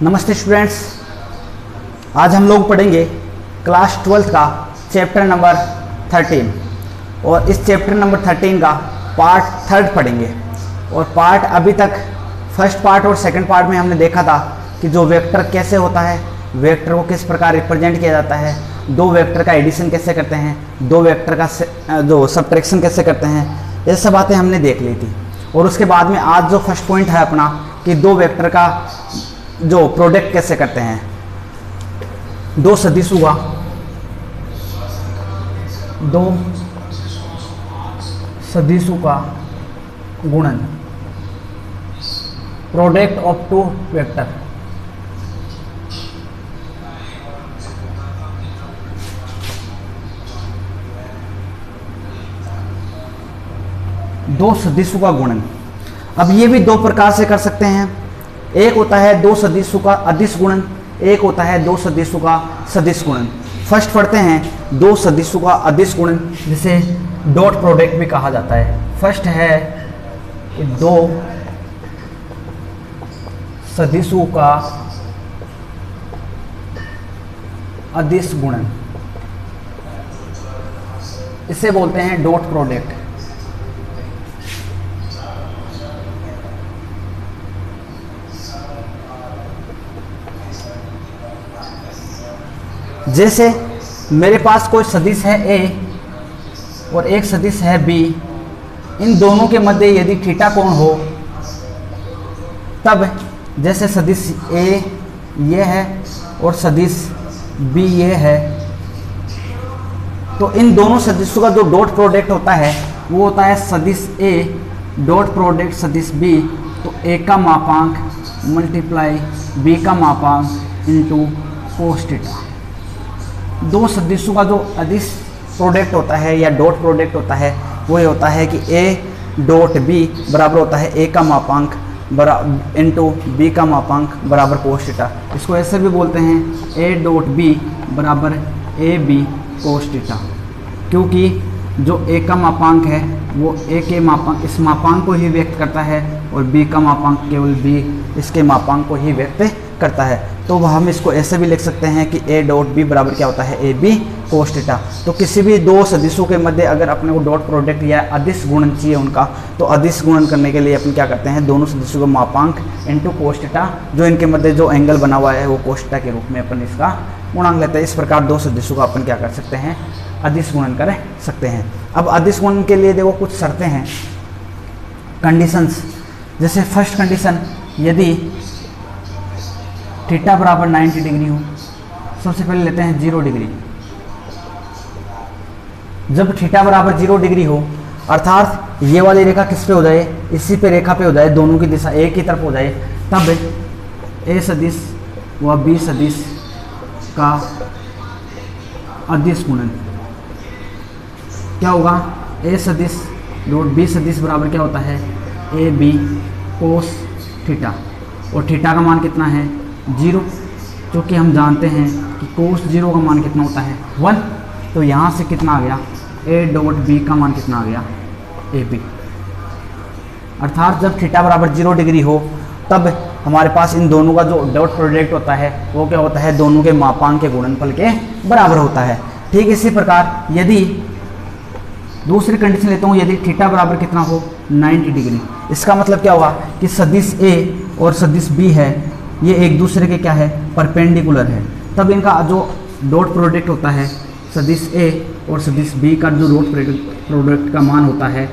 नमस्ते स्टूडेंट्स, आज हम लोग पढ़ेंगे क्लास 12th का चैप्टर नंबर 13 और इस चैप्टर नंबर 13 का पार्ट 3 पढ़ेंगे। और पार्ट अभी तक फर्स्ट पार्ट और सेकंड पार्ट में हमने देखा था कि जो वेक्टर कैसे होता है, वेक्टर को किस प्रकार रिप्रेजेंट किया जाता है, दो वेक्टर का एडिशन कैसे करते हैं, दो वेक्टर का जो सब्ट्रैक्शन कैसे करते हैं, ये सब बातें हमने देख ली थी। और उसके बाद में आज जो फर्स्ट पॉइंट है अपना कि दो वेक्टर का जो प्रोडक्ट कैसे करते हैं, दो सदिशों का गुणन, प्रोडक्ट ऑफ टू वेक्टर। दो सदिशों का गुणन। अब ये भी दो प्रकार से कर सकते हैं। एक होता है दो सदिशों का अदिश गुणन, एक होता है दो सदिशों का सदिश गुणन। फर्स्ट पढ़ते हैं दो सदिशों का अदिश गुणन, जिसे डॉट प्रोडक्ट भी कहा जाता है। फर्स्ट है कि दो सदिशों का अदिश गुणन, इसे बोलते हैं डॉट प्रोडक्ट। जैसे मेरे पास कोई सदिश है ए और एक सदिश है बी, इन दोनों के मध्य यदि थीटा कोण हो, तब जैसे सदिश ए ये है और सदिश बी ये है, तो इन दोनों सदिशों का जो डॉट प्रोडक्ट होता है वो होता है सदिश ए डॉट प्रोडक्ट सदिश बी। तो ए का मापांक मल्टीप्लाई बी का मापांक इंटू कोस थीटा। दो सदिशों का जो अदिश प्रोडक्ट होता है या डॉट प्रोडक्ट होता है वो ये होता है कि a डॉट बी बराबर होता है a का मापांक इंटू बी का मापांक बराबर कोस थीटा। इसको ऐसे भी बोलते हैं a डॉट बी बराबर ए बी कोस थीटा, क्योंकि जो a का मापांक है वो a के मापांक इस मापांक को ही व्यक्त करता है और b का मापांक केवल b इसके मापांक को ही व्यक्त करता है। तो हम इसको ऐसे भी लिख सकते हैं कि a डॉट बी बराबर क्या होता है ए बी कोस थीटा। तो किसी भी दो सदिशों के मध्य अगर अपने को डॉट प्रोडक्ट या अदिश गुणन चाहिए उनका, तो अदिश गुणन करने के लिए अपन क्या करते हैं, दोनों सदिशों का मापांक इंटू कोस थीटा, जो इनके मध्य जो एंगल बना हुआ है वो कोस थीटा के रूप में अपन इसका गुणांक लेते हैं। इस प्रकार दो सदिशों का अपन क्या कर सकते हैं, अदिश गुणन कर सकते हैं। अब अदिश गुणन के लिए देखो कुछ शर्तें हैं, कंडीशंस। जैसे फर्स्ट कंडीशन, यदि थीटा बराबर 90 डिग्री हो, सबसे पहले लेते हैं 0 डिग्री। जब थीटा बराबर 0 डिग्री हो, अर्थात ये वाली रेखा किस पे हो जाए, इसी पे रेखा पे हो जाए, दोनों की दिशा एक ही तरफ हो जाए, तब ए सदिश व बी सदिश का अदिश गुणन क्या होगा, ए सदिश डॉट बी सदिश बराबर क्या होता है ए बी कोस थीटा। और थीटा का मान कितना है 0, क्योंकि हम जानते हैं कि कोस 0 का मान कितना होता है 1। तो यहाँ से कितना आ गया, ए डॉट बी का मान कितना आ गया ए बी। अर्थात जब थीटा बराबर 0 डिग्री हो तब हमारे पास इन दोनों का जो डॉट प्रोडक्ट होता है वो क्या होता है, दोनों के मापांक के गुणनफल के बराबर होता है। ठीक इसी प्रकार यदि दूसरी कंडीशन लेता हूँ, यदि थीटा बराबर कितना हो 90 डिग्री, इसका मतलब क्या हुआ कि सदिश ए और सदिश बी है ये एक दूसरे के क्या है, परपेंडिकुलर है। तब इनका जो डॉट प्रोडक्ट होता है सदिश ए और सदिश बी का जो डॉट प्रोडक्ट का मान होता है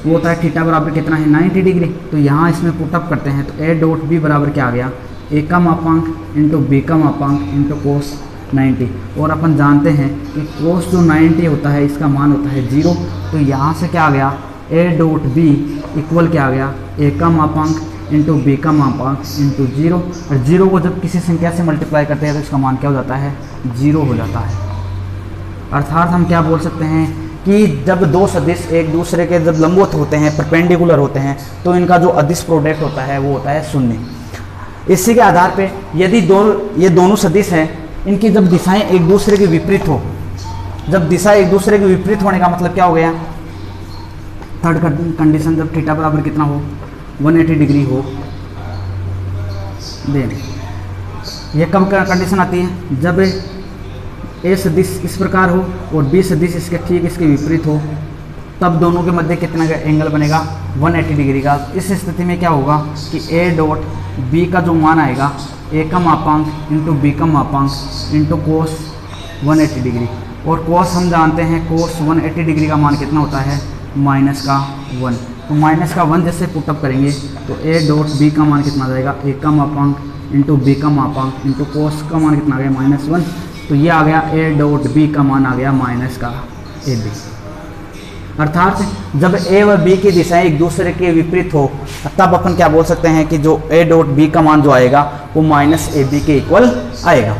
वो होता है थीटा बराबर कितना है 90 डिग्री। तो यहाँ इसमें पुटअप करते हैं तो ए डॉट बी बराबर क्या आ गया, ए का मापांक इंटू बी का मापांक इंटू कोस 90। और अपन जानते हैं कि कोस जो 90 होता है इसका मान होता है 0। तो यहाँ से क्या आ गया, ए डॉट बी इक्वल क्या आ गया, ए का मापांक इंटू बी का मापांक इंटू 0। और 0 को जब किसी संख्या से मल्टीप्लाई करते हैं तो इसका मान क्या हो जाता है 0 हो जाता है। अर्थात हम क्या बोल सकते हैं कि जब दो सदिश एक दूसरे के जब लंबवत होते हैं, परपेंडिकुलर होते हैं, तो इनका जो अदिश प्रोडक्ट होता है वो होता है 0। इसी के आधार पे यदि ये दोनों सदिश हैं, इनकी जब दिशाएं एक दूसरे के विपरीत हो, जब दिशा एक दूसरे के विपरीत होने का मतलब क्या हो गया, थर्ड कंडीशन, जब थीटा बराबर कितना हो 180 डिग्री हो, दें। ये कब कंडीशन आती है, जब ए सदिश इस प्रकार हो और बी सदिश इसके ठीक इसके विपरीत हो, तब दोनों के मध्य कितना एंगल बनेगा, 180 डिग्री का। इस स्थिति में क्या होगा कि ए डॉट बी का जो मान आएगा, ए का मापांक इंटू बी का मापांक इंटू कोस 180 डिग्री, और कोस हम जानते हैं कोस 180 डिग्री का मान कितना होता है, -1। तो -1 जैसे पुटअप करेंगे तो ए डॉट बी का मान कितना आ जाएगा, ए का मापांक इंटू बी का मापांक इंटू कोस का मान कितना आ गया, -1। तो ये आ गया ए डॉट बी का मान आ गया -AB। अर्थात जब ए व बी की दिशाएं एक दूसरे के विपरीत हो, तब अपन क्या बोल सकते हैं कि जो ए डॉट बी का मान जो आएगा वो -AB के इक्वल आएगा।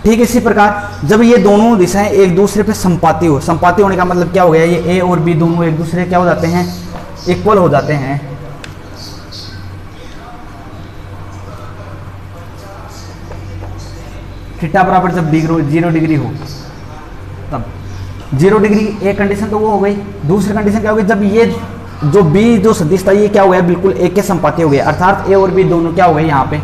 ठीक इसी प्रकार जब ये दोनों दिशाएं एक दूसरे पे संपाती हो, संपाती होने का मतलब क्या हो गया, ये ए और बी दोनों एक दूसरे क्या हो जाते हैं, इक्वल हो जाते हैं। थीटा बराबर जब 0 डिग्री हो, तब 0 डिग्री एक कंडीशन तो वो हो गई। दूसरी कंडीशन क्या हो गई, जब ये जो बी जो सदिश था ये क्या हो गया, बिल्कुल एक के संपाती हो गया। अर्थात ए और बी दोनों क्या हो गए यहाँ पे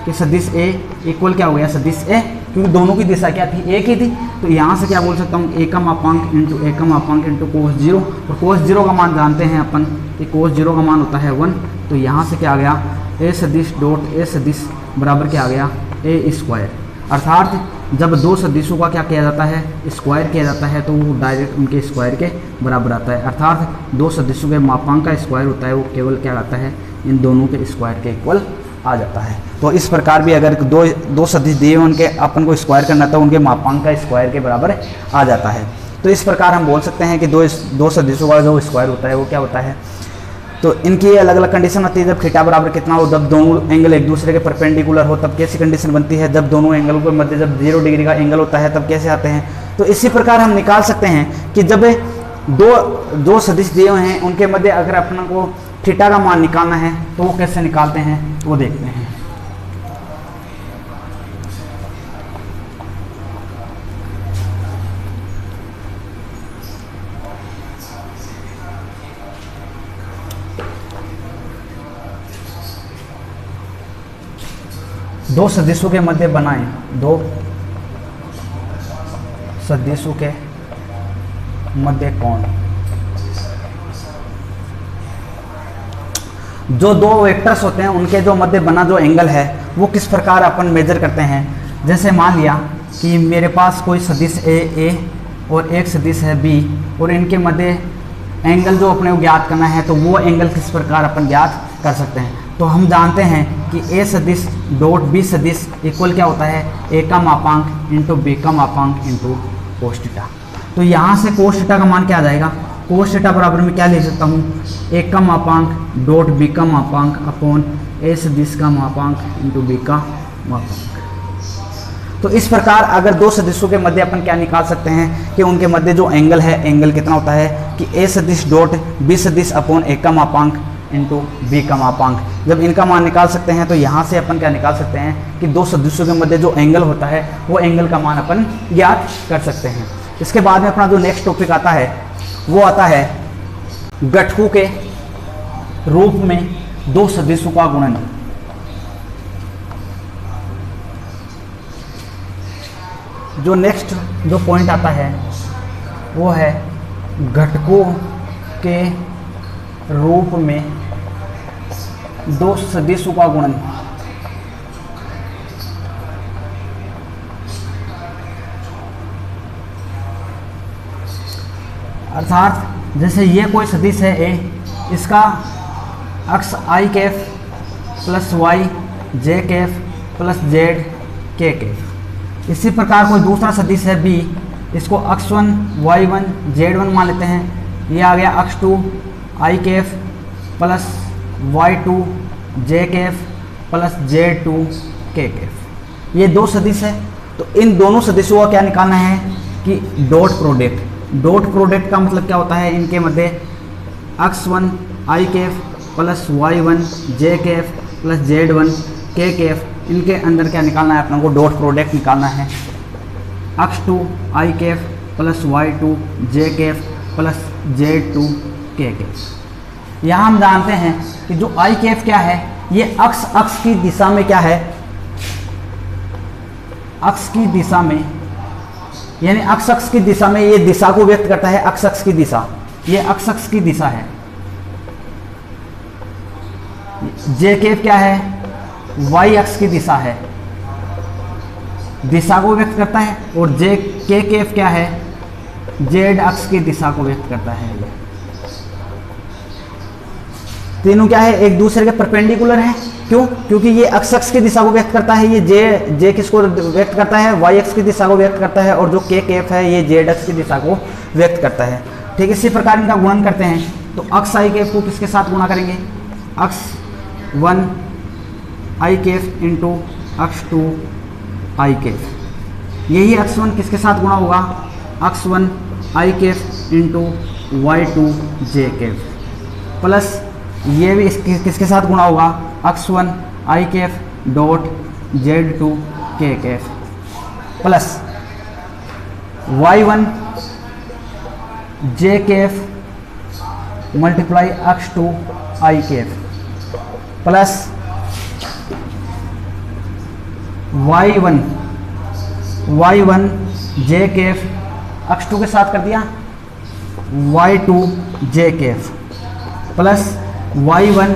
कि सदिश ए इक्वल क्या हो गया, सदिश ए, क्योंकि दोनों की दिशा क्या थी, एक ही थी। तो यहाँ से क्या बोल सकता हूँ, ए का मापांक इंटू ए का मापांक इंटू कोस 0, और कोस 0 का मान जानते हैं अपन कि कोस 0 का मान होता है 1। तो यहाँ से क्या आ गया, ए सदिश डॉट ए सदिश बराबर क्या आ गया, ए स्क्वायर। अर्थात जब दो सदिशों का क्या किया जाता है, स्क्वायर किया जाता है, तो वो डायरेक्ट उनके स्क्वायर के बराबर आता है। अर्थात दो सदिशों के मापांक का स्क्वायर होता है वो केवल क्या आता है, इन दोनों के स्क्वायर के इक्वल आ जाता है। तो इस प्रकार भी अगर दो सदिश दिए उनके अपन को स्क्वायर करना तो उनके मापांक का स्क्वायर के बराबर आ जाता है। तो इस प्रकार हम बोल सकते हैं कि दो सदिशों का जो स्क्वायर होता है वो क्या होता है। तो इनकी अलग अलग कंडीशन होती है। जब थीटा बराबर कितना हो, जब दोनों एंगल एक दूसरे के परपेंडिकुलर हो, तब कैसी कंडीशन बनती है। जब दोनों एंगलों के मध्य जब 0 डिग्री का एंगल होता है तब कैसे आते हैं। तो इसी प्रकार हम निकाल सकते हैं कि जब दो सदिश दिए हुए हैं उनके मध्य अगर अपना को थीटा का मान निकालना है तो वो कैसे निकालते हैं वो देखते हैं। दो सदिशों के मध्य बनाएं, दो सदिशों के मध्य कोण। जो दो वेक्टर्स होते हैं उनके जो मध्य बना जो एंगल है वो किस प्रकार अपन मेजर करते हैं। जैसे मान लिया कि मेरे पास कोई सदिश ए और एक सदिश है बी, और इनके मध्य एंगल जो अपने को ज्ञात करना है, तो वो एंगल किस प्रकार अपन ज्ञात कर सकते हैं। तो हम जानते हैं कि ए सदिश डॉट बी सदिश इक्वल क्या होता है, ए का मापांक इंटू बी का मापांक इंटू कोस थीटा। तो यहाँ से कोस थीटा का मान क्या आ जाएगा, कोस थीटा बराबर में क्या ले सकता हूँ, ए का मापांक डॉट बी का मापांक अपॉन ए सदिश का मापांक इंटू बी का मापांक। तो इस प्रकार अगर दो सदिशों के मध्य अपन क्या निकाल सकते हैं कि उनके मध्य जो एंगल है, एंगल कितना होता है कि ए सदिश डॉट बी सदिश अपॉन ए का मापांक इंटू बी का मापांक। जब इनका मान निकाल सकते हैं तो यहाँ से अपन क्या निकाल सकते हैं कि दो सदिशों के मध्य जो एंगल होता है वो एंगल का मान अपन ज्ञात कर सकते हैं। इसके बाद में अपना जो नेक्स्ट टॉपिक आता है वो आता है गठकों के रूप में दो सदिशों का गुणन। जो नेक्स्ट जो पॉइंट आता है वो है घटकों के रूप में दो सदिशों का गुणन। अर्थात जैसे ये कोई सदिश है ए, इसका अक्ष आई कैफ प्लस वाई जे कैफ प्लस जेड के कैफ। इसी प्रकार कोई दूसरा सदिश है बी, इसको अक्ष 1 y1 z1 मान लेते हैं। ये आ गया अक्ष 2 आई कैफ प्लस y2 जे कैफ प्लस z2 के कैफ। ये दो सदिश है। तो इन दोनों सदिशों का क्या निकालना है कि डॉट प्रोडक्ट। डॉट प्रोडक्ट का मतलब क्या होता है, इनके मध्य अक्ष 1 आई कैफ प्लस y1 जे कैफ प्लस z1 के कैफ, इनके अंदर क्या निकालना है अपना को, डॉट प्रोडक्ट निकालना है। अक्ष 2 आई कैफ प्लस y2 जे कैफ प्लस z2 के कैफ। यहाँ हम जानते हैं कि जो आई कैफ क्या है, ये अक्ष की दिशा में क्या है, अक्ष की दिशा में, यानी अक्ष की दिशा में, ये दिशा को व्यक्त करता है, अक्ष की दिशा, ये अक्ष की दिशा है। जे केफ क्या है, वाई अक्ष की दिशा है, दिशा को व्यक्त करता है। और जे के केफ क्या है, जेड अक्ष की दिशा को व्यक्त करता है। ये तीनों क्या है, एक दूसरे के परपेंडिकुलर हैं। क्यों? क्योंकि ये अक्ष की दिशा को व्यक्त करता है, ये जे किसको व्यक्त करता है, वाई अक्ष की दिशा को व्यक्त करता है, और जो के केफ है ये जेड अक्ष की दिशा को व्यक्त करता है। ठीक है, इसी प्रकार इनका गुणन करते हैं। तो अक्ष आई केफ को किसके साथ गुणा करेंगे, अक्ष 1 आई केफ इंटू अक्ष 2 आई केफ। यही अक्ष 1 किसके साथ गुणा होगा, अक्ष 1 आई केफ इंटू वाई 2 जे केफ, प्लस ये भी किसके साथ गुणा होगा, अक्ष 1 आई केफ डॉट जेड 2 के केफ, प्लस वाई 1 जे केफ मल्टीप्लाई अक्ष 2 आई केफ, प्लस वाई वन जे केफ अक्ष 2 के साथ कर दिया, वाई 2 जे केफ, प्लस वाई 1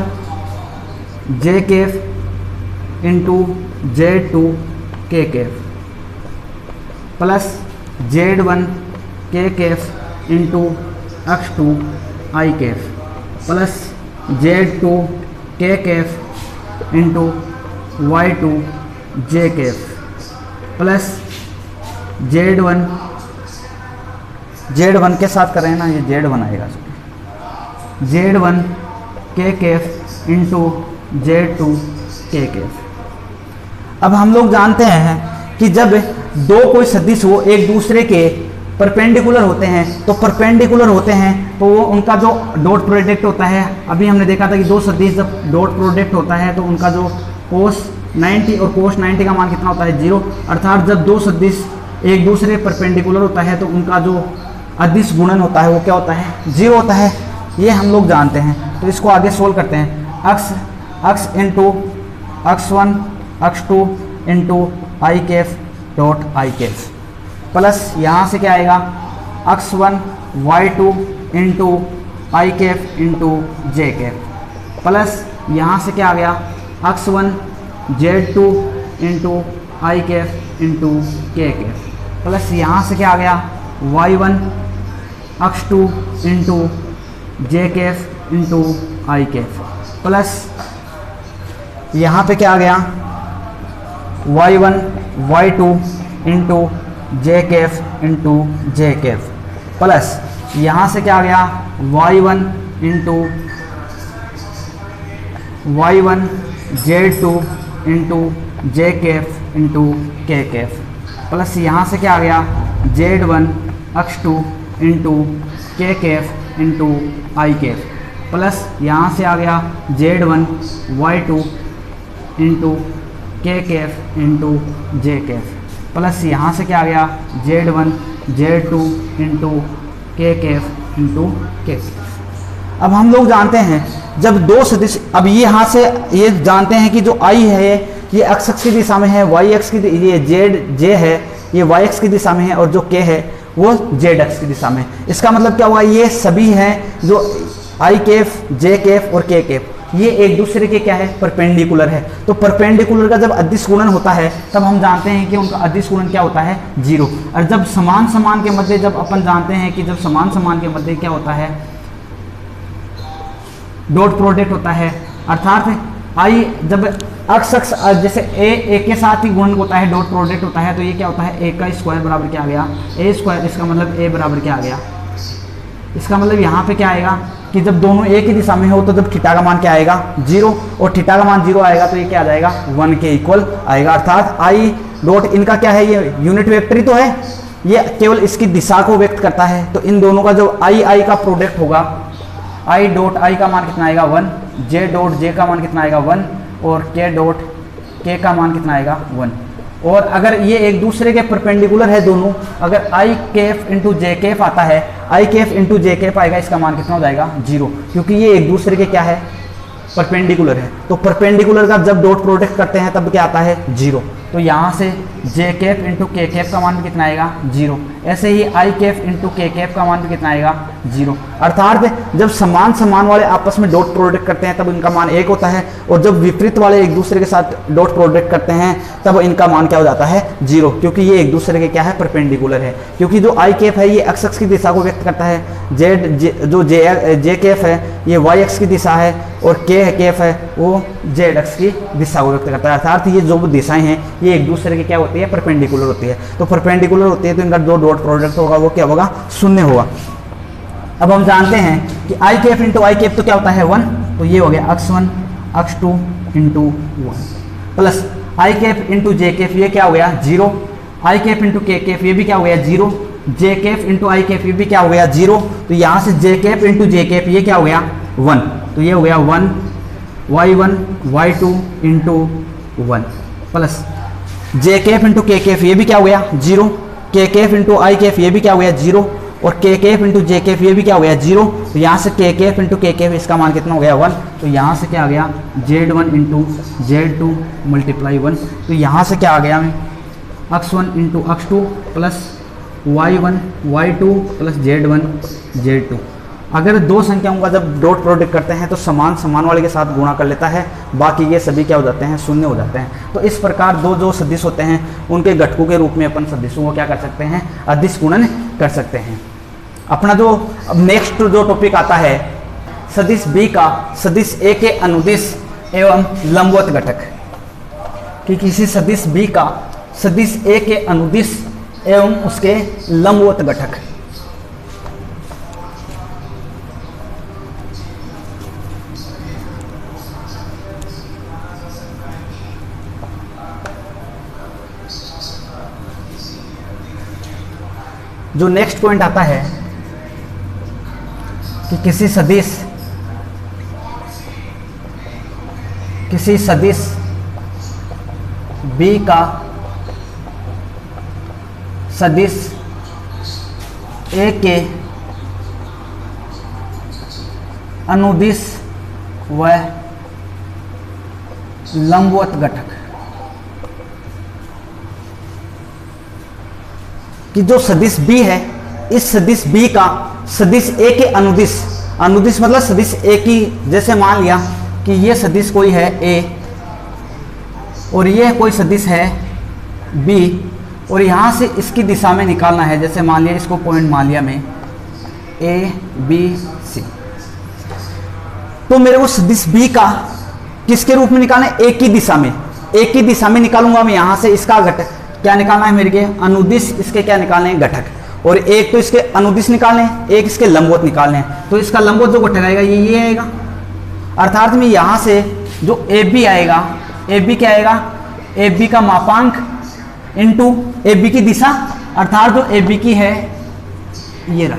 जे केफ इंटू जेड 2 के केफ, प्लस जेड 1 के केफ इंटू अक्ष 2 आई केफ, प्लस जेड 2 के केफ इंटू वाई 2 जे केफ, प्लस जेड 1 के साथ कर रहे हैं ना, ये जेड 1 आएगा, जेड 1 के केफ इंटू जेड 2 के केफ। अब हम लोग जानते हैं कि जब दो कोई सदिश हो एक दूसरे के परपेंडिकुलर होते हैं, तो परपेंडिकुलर होते हैं तो वो उनका जो डॉट प्रोडक्ट होता है, अभी हमने देखा था कि दो सदिश जब डॉट प्रोडक्ट होता है तो उनका जो कोस 90 और कोस 90 का मान कितना होता है, 0। अर्थात जब दो सदिश एक दूसरे परपेंडिकुलर होता है तो उनका जो अदिश गुणन होता है वो क्या होता है, 0 होता है। ये हम लोग जानते हैं। तो इसको आगे सोल्व करते हैं। अक्ष इंटू अक्ष 1 अक्ष 2 into I cap dot I cap, plus यहाँ से क्या आएगा, अक्ष 1 Y 2 into I cap into J cap, plus यहाँ से क्या आ गया, अक्ष 1 Z 2 into I cap into K cap, plus यहाँ से क्या आ गया, वाई 1 अक्ष 2 into J cap into I cap, plus यहाँ पे क्या आ गया, Y 1 Y 2 into J cap into J cap, plus यहाँ से क्या आ गया, Y 1 into Y 1 Z 2 into J cap into K cap, plus यहाँ से क्या आ गया, जेड 1 अक्ष 2 into K Kaif into I cap, plus यहाँ से आ गया जेड 1 वाई 2 इंटू के केफ इंटू जे केफ, प्लस यहाँ से क्या आ गया, जेड 1 जेड 2 इंटू के केफ इंटू के केफ। अब हम लोग जानते हैं जब दो सदिश, अब ये यहाँ से ये जानते हैं कि जो आई है ये एक्स अक्ष की दिशा में है, वाई अक्ष की, ये जे है ये वाई अक्ष की दिशा में है, और जो के है वो जेड अक्ष की दिशा में। इसका मतलब क्या हुआ, ये सभी हैं जो आई केफ जे केफ और के केफ, ये एक दूसरे के क्या है, परपेंडिकुलर है। तो परपेंडिकुलर का जब अदिश गुणन होता है तब हम जानते हैं कि उनका अदिश गुणन क्या होता है, 0। और जब समान समान के मध्य, जब अपन जानते हैं कि जब समान समान के मध्य क्या होता है, डॉट प्रोडक्ट होता है। अर्थात आई जब अक्ष जैसे ए के साथ ही गुणन होता है, डॉट प्रोडक्ट होता है, तो ये क्या होता है, ए का स्क्वायर बराबर क्या आ गया, ए स्क्वायर। इसका मतलब ए बराबर क्या आ गया, इसका मतलब यहाँ पे क्या आएगा कि जब दोनों एक ही दिशा में हो तो जब थीटा का मान क्या आएगा, 0, और थीटा का मान 0 आएगा तो ये क्या आ जाएगा, 1 के इक्वल आएगा। अर्थात आई डॉट इनका क्या है, ये यूनिट वेक्टर ही तो है, ये केवल इसकी दिशा को व्यक्त करता है। तो इन दोनों का जो आई का प्रोडक्ट होगा, आई डॉट आई का मान कितना आएगा, 1, जे डॉट जे का मान कितना आएगा, 1, और के डॉट के का मान कितना आएगा, 1। और अगर ये एक दूसरे के परपेंडिकुलर है दोनों, अगर आई केफ इंटू जे केफ आता है, आई केफ इंटू जे केफ आएगा, इसका मान कितना हो जाएगा, 0, क्योंकि ये एक दूसरे के क्या है, परपेंडिकुलर है। तो परपेंडिकुलर का जब डॉट प्रोडक्ट करते हैं तब क्या आता है, 0। तो यहाँ से जे कैप इंटू के कैप का मान भी कितना आएगा 0। ऐसे ही आई कैप इंटू के कैप का मान भी कितना आएगा 0। अर्थात जब समान समान वाले आपस में डॉट प्रोडक्ट करते हैं तब इनका मान 1 होता है, और जब विपरीत वाले एक दूसरे के साथ डॉट प्रोडक्ट करते हैं तब इनका मान क्या हो जाता है 0, क्योंकि ये एक दूसरे के क्या है परपेंडिकुलर है। क्योंकि जो आई कैप है ये एक्स एक्स की दिशा को व्यक्त करता है, जो जे कैप है ये वाई एक्स की दिशा है, और के कैप है वो जेड एक्स की दिशा को व्यक्त करता है। अर्थात ये जो दिशाएं हैं ये एक दूसरे की क्या होती है परपेंडिकुलर होती है। तो परपेंडिकुलर होती है तो इनका जो डॉट प्रोडक्ट होगा वो क्या होगा 0 होगा। अब हम जानते हैं कि आई कैप इंटू आई कैप तो क्या होता है 1, तो ये हो गया x1 x2 इंटू 1 प्लस आई कैप इंटू जे कैप ये क्या हो गया 0, आई कैप इंटू के कैप ये भी क्या हो गया 0, जे कैप इंटू आई कैप ये भी क्या हो गया 0। तो यहाँ से जे कैप इंटू जे कैप ये क्या हो गया 1, तो ये हो गया 1 y1 y2 इंटू 1 प्लस जे कैप इंटू के कैप ये भी क्या हो गया 0, के कैप इंटू आई कैप ये भी क्या हो गया 0, और के कैप इंटू जे कैप ये भी क्या हो गया 0। तो यहाँ से के कैप इंटू के कैप इसका मान कितना हो गया 1, तो यहाँ से क्या आ गया z1 इंटू z2 मल्टीप्लाई 1। तो यहाँ से क्या आ गया हमें x1 into x2 plus y1 y2 plus z1 z2। अगर दो संख्याओं का जब डॉट प्रोडक्ट करते हैं तो समान समान वाले के साथ गुणा कर लेता है, बाकी ये सभी क्या हो जाते हैं 0 हो जाते हैं। तो इस प्रकार दो जो सदिश होते हैं उनके घटकों के रूप में अपन सदिशों को क्या कर सकते हैं अदिश गुणन कर सकते हैं। अपना जो नेक्स्ट जो टॉपिक आता है सदिश बी का सदिश ए के अनुदिश एवं लंबवत घटक, कि किसी सदिश बी का सदिश ए के अनुदिश एवं उसके लंबवत घटक। जो नेक्स्ट पॉइंट आता है कि किसी सदिश बी का सदिश ए के अनुदिश व लंबवत घटक, कि जो सदिश बी है इस सदिश बी का सदिश ए के अनुदिश, अनुदिश मतलब सदिश ए की, जैसे मान लिया कि ये सदिश कोई है ए और ये कोई सदिश है बी, और यहाँ से इसकी दिशा में निकालना है। जैसे मान लिया इसको पॉइंट मान लिया मैं ए बी सी, तो मेरे को सदिश बी का किसके रूप में निकालना है एक की दिशा में, एक की दिशा में निकालूंगा मैं। यहाँ से इसका घटक क्या निकालना है मेरे के अनुदिश, इसके क्या निकालने हैं घटक, और एक तो इसके अनुदिश निकालने हैं, एक इसके लंबवत निकालने हैं। तो इसका लंबवत जो घटक आएगा ये आएगा। अर्थात में यहाँ से जो ए बी आएगा, ए बी क्या आएगा ए बी का मापांक इंटू ए बी की दिशा, अर्थात जो ए बी की है ये रहा।